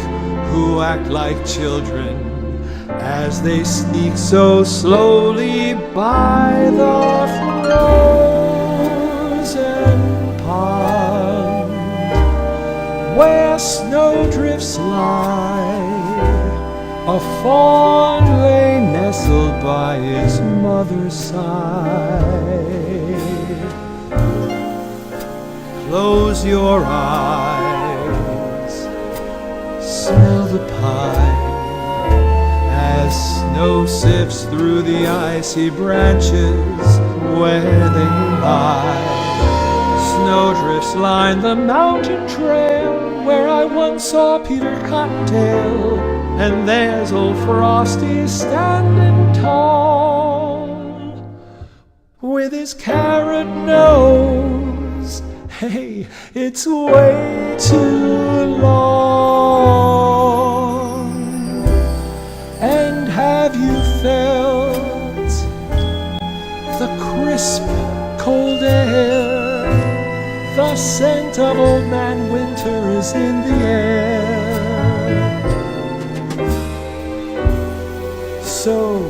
who act like children as they sneak so slowly by the frozen pond where snowdrifts lie. A fawn lay nestled by his mother's side. Close your eyes, smell the pine as snow sifts through the icy branches where they lie. snowdrifts line the mountain trail where I once saw Peter Cottontail, and there's old Frosty standing tall with his carrot nose. Hey, it's way too long. And have you felt the crisp, cold air? The scent of old man winter is in the air. So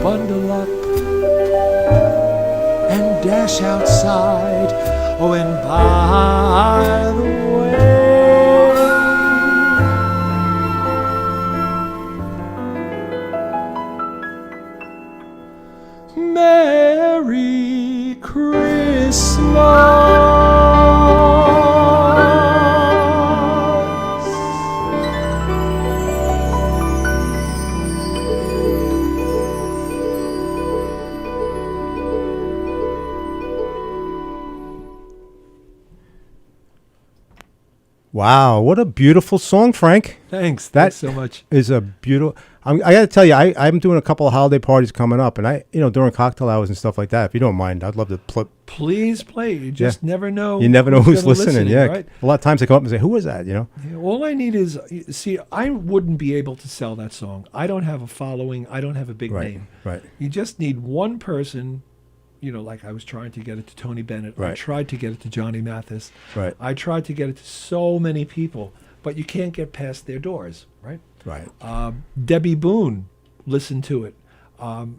bundle up and dash outside. Oh, and by the way, Merry Christmas. Wow, what a beautiful song, Frank. Thanks so much. Is a beautiful. I got to tell you, I'm doing a couple of holiday parties coming up, and during cocktail hours and stuff like that. If you don't mind, I'd love to Please play. You just never know. You never know who's listening. Yeah, right? A lot of times they come up and say, "Who is that?" Yeah, all I need is see. I wouldn't be able to sell that song. I don't have a following. I don't have a big name. Right. You just need one person. Like I was trying to get it to Tony Bennett. Right. I tried to get it to Johnny Mathis. Right. I tried to get it to so many people, but you can't get past their doors, right? Right. Debbie Boone listened to it.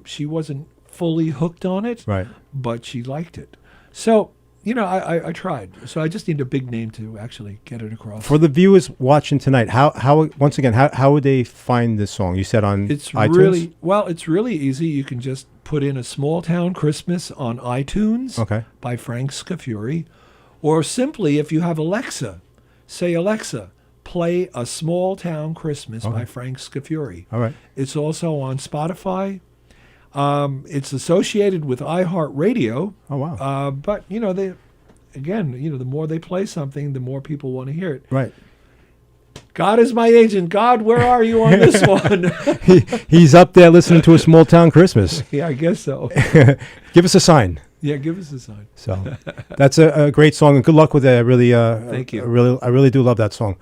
She wasn't fully hooked on it, Right. but she liked it. So, I tried. So I just need a big name to actually get it across. For the viewers watching tonight, how would they find this song? You said on iTunes? It's really easy. You can just put in A Small Town Christmas on iTunes by Frank Scafuri. Or simply, if you have Alexa, say, Alexa, play A Small Town Christmas by Frank Scafuri. All right. It's also on Spotify. It's associated with iHeartRadio. Oh, wow. But, the more they play something, the more people want to hear it. Right. God is my agent. God, where are you on this one? He's up there listening to A Small Town Christmas. Yeah, I guess so. Give us a sign. Yeah, give us a sign. So that's a great song, and good luck with it. I really, thank you. I really do love that song.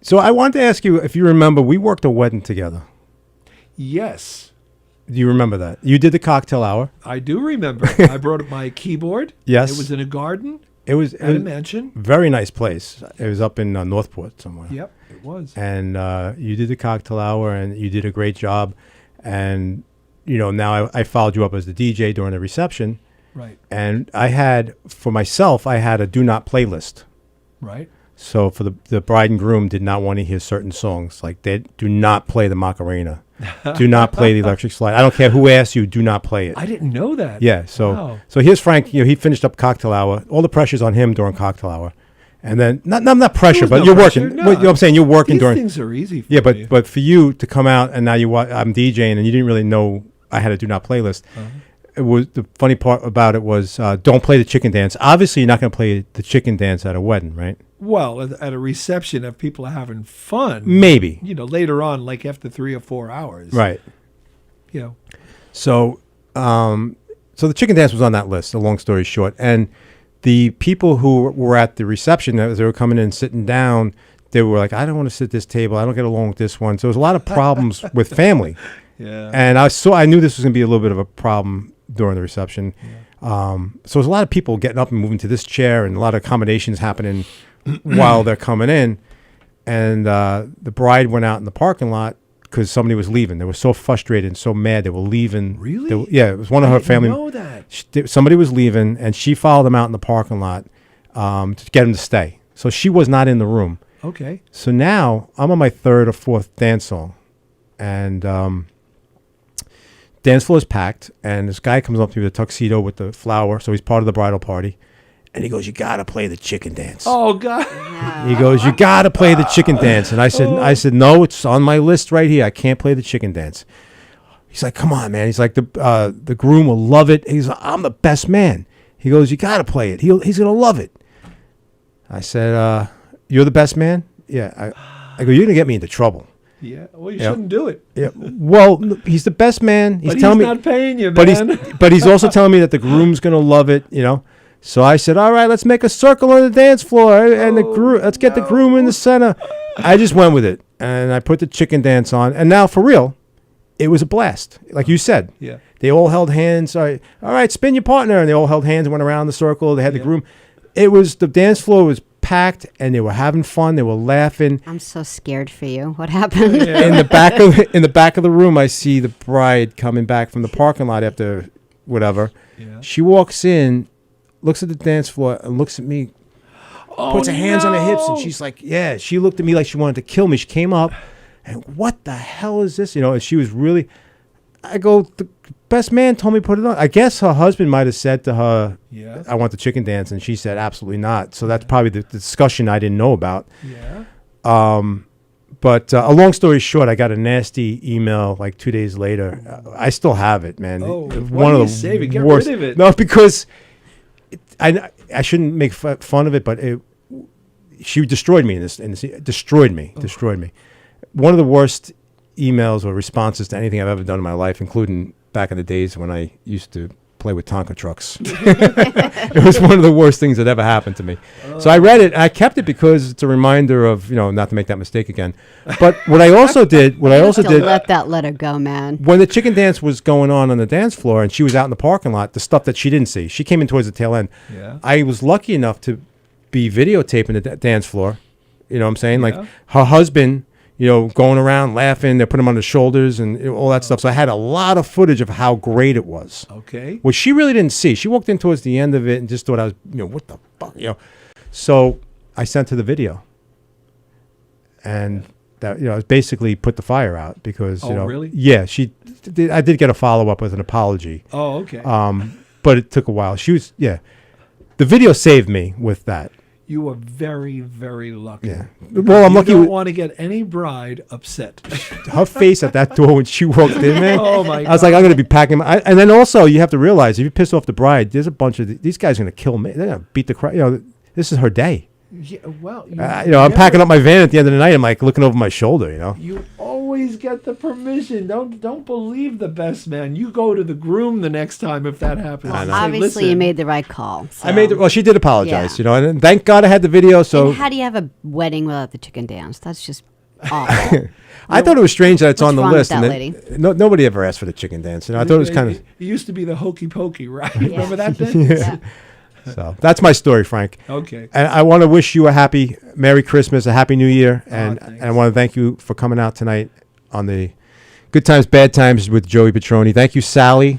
So I wanted to ask you if you remember, we worked a wedding together. Yes. Do you remember that? You did the cocktail hour. I do remember. I brought my keyboard. Yes. It was in a garden. It was at a mansion. Very nice place. It was up in Northport somewhere. Yep, it was. And you did the cocktail hour, and you did a great job. And now I followed you up as the DJ during the reception. Right. And I had a do not playlist. Right. So for the bride and groom did not want to hear certain songs. Like they do not play the Macarena. Do not play the Electric Slide. I don't care who asks you, do not play it. I didn't know that. Yeah. So here's Frank. He finished up cocktail hour. All the pressure's on him during cocktail hour. And then not pressure, but you're working. No. Well, you know what I'm saying? You're working These during things are easy for me. but for you to come out and now I'm DJing and you didn't really know I had a do not playlist. It was the funny part about it was don't play the chicken dance. Obviously, you're not going to play the chicken dance at a wedding, right? Well, at a reception, if people are having fun, maybe later on, like after 3 or 4 hours, right? So, so the chicken dance was on that list. A long story short, and the people who were at the reception as they were coming in and sitting down, they were like, "I don't want to sit at this table. I don't get along with this one." So there was a lot of problems with family. Yeah. And I knew this was going to be a little bit of a problem during the reception. Yeah. So there's a lot of people getting up and moving to this chair, and a lot of accommodations happening while they're coming in. And the bride went out in the parking lot because somebody was leaving. They were so frustrated and so mad they were leaving. Really? It was one of her family. I didn't know that. Somebody was leaving, and she followed them out in the parking lot to get them to stay. So she was not in the room. Okay. So now I'm on my third or fourth dance song, and dance floor is packed, and this guy comes up to me with a tuxedo with the flower, so he's part of the bridal party, and he goes, "You gotta play the chicken dance." Oh God! He goes, "You gotta play the chicken dance," and I said, "No, it's on my list right here. I can't play the chicken dance." He's like, "Come on, man." He's like, "The groom will love it." He's like, "I'm the best man." He goes, "You gotta play it. He's gonna love it." I said, "You're the best man." Yeah. I go, "You're gonna get me into trouble." Yeah. Well, you Yeah. shouldn't do it. Yeah. Well, he's the best man. But telling he's me, not paying you, but man. he's also telling me that the groom's gonna love it. So I said, "All right, let's make a circle on the dance floor, and let's get the groom in the center." I just went with it, and I put the chicken dance on, and now for real, it was a blast. Like you said, Yeah. they all held hands. All right, spin your partner, and they all held hands and went around the circle. They had the groom. The dance floor was packed, and they were having fun. They were laughing. I'm so scared for you. What happened? In the back of the room, I see the bride coming back from the parking lot after whatever. Yeah. She walks in, looks at the dance floor, and looks at me. Puts her hands on her hips, and she's like, "Yeah." She looked at me like she wanted to kill me. She came up, and what the hell is this? And she was really. I go, "The best man told me to put it on." I guess her husband might have said to her, Yeah. "I want the chicken dance," and she said, "Absolutely not." So that's probably the discussion I didn't know about. Yeah. But a long story short, I got a nasty email like 2 days later. I still have it, man. Oh, It's why do you save it? Get rid of it. No, because I shouldn't make fun of it, but she destroyed me destroyed me. One of the worst emails or responses to anything I've ever done in my life, including back in the days when I used to play with Tonka trucks. It was one of the worst things that ever happened to me. So I read it. And I kept it because it's a reminder of not to make that mistake again. But what I also did, Don't let that letter go, man. when the chicken dance was going on the dance floor, and she was out in the parking lot, the stuff that she didn't see, she came in towards the tail end. Yeah. I was lucky enough to be videotaping the dance floor. You know what I'm saying? Yeah. Like her husband, going around laughing. They put him on the shoulders and all that stuff. So I had a lot of footage of how great it was. Okay. Which she really didn't see. She walked in towards the end of it and just thought I was, what the fuck, So I sent her the video. And that, basically put the fire out because, really? Yeah, I did get a follow-up with an apology. Oh, okay. But it took a while. The video saved me with that. You were very, very lucky. Yeah. Well, I'm lucky. You don't want to get any bride upset. Her face at that door when she walked in, man. Oh, my I was like, I'm going to be packing. And then also, you have to realize, if you piss off the bride, there's a bunch of these guys are going to kill me. They're going to beat the crap. This is her day. Yeah, well, I'm packing up my van at the end of the night. I'm like looking over my shoulder, You always get the permission. Don't believe the best man. You go to the groom the next time if that happens. I know. Say, Obviously, you "Listen, made the right call. I made. Well, she did apologize, Yeah. and thank God I had the video. So And how do you have a wedding without the chicken dance? That's just awful. I thought it was strange that it's What's on the wrong with list. that and lady? Nobody ever asked for the chicken dance. I thought it was kind of. It used to be the hokey pokey, right? Remember that thing? Yeah. So that's my story, Frank. Okay. And I want to wish you a happy Merry Christmas, a Happy New Year, and thanks. I want to thank you for coming out tonight on the Good Times, Bad Times with Joey Petroni. Thank you, Sally.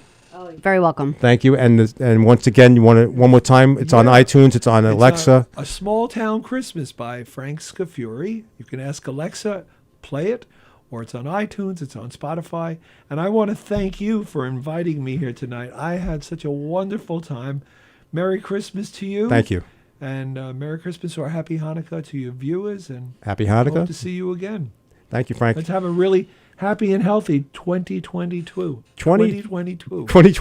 Very welcome. Thank you. And once again, you want to one more time? It's on Yeah. iTunes. It's on Alexa. A Small Town Christmas by Frank Scafuri. You can ask Alexa, play it, or it's on iTunes, it's on Spotify. And I want to thank you for inviting me here tonight. I had such a wonderful time. Merry Christmas to you. Thank you. And Merry Christmas or Happy Hanukkah to your viewers. And Happy hope to Hanukkah. see you again. Thank you, Frank. Let's have a really happy and healthy 2022. 2022. 2020.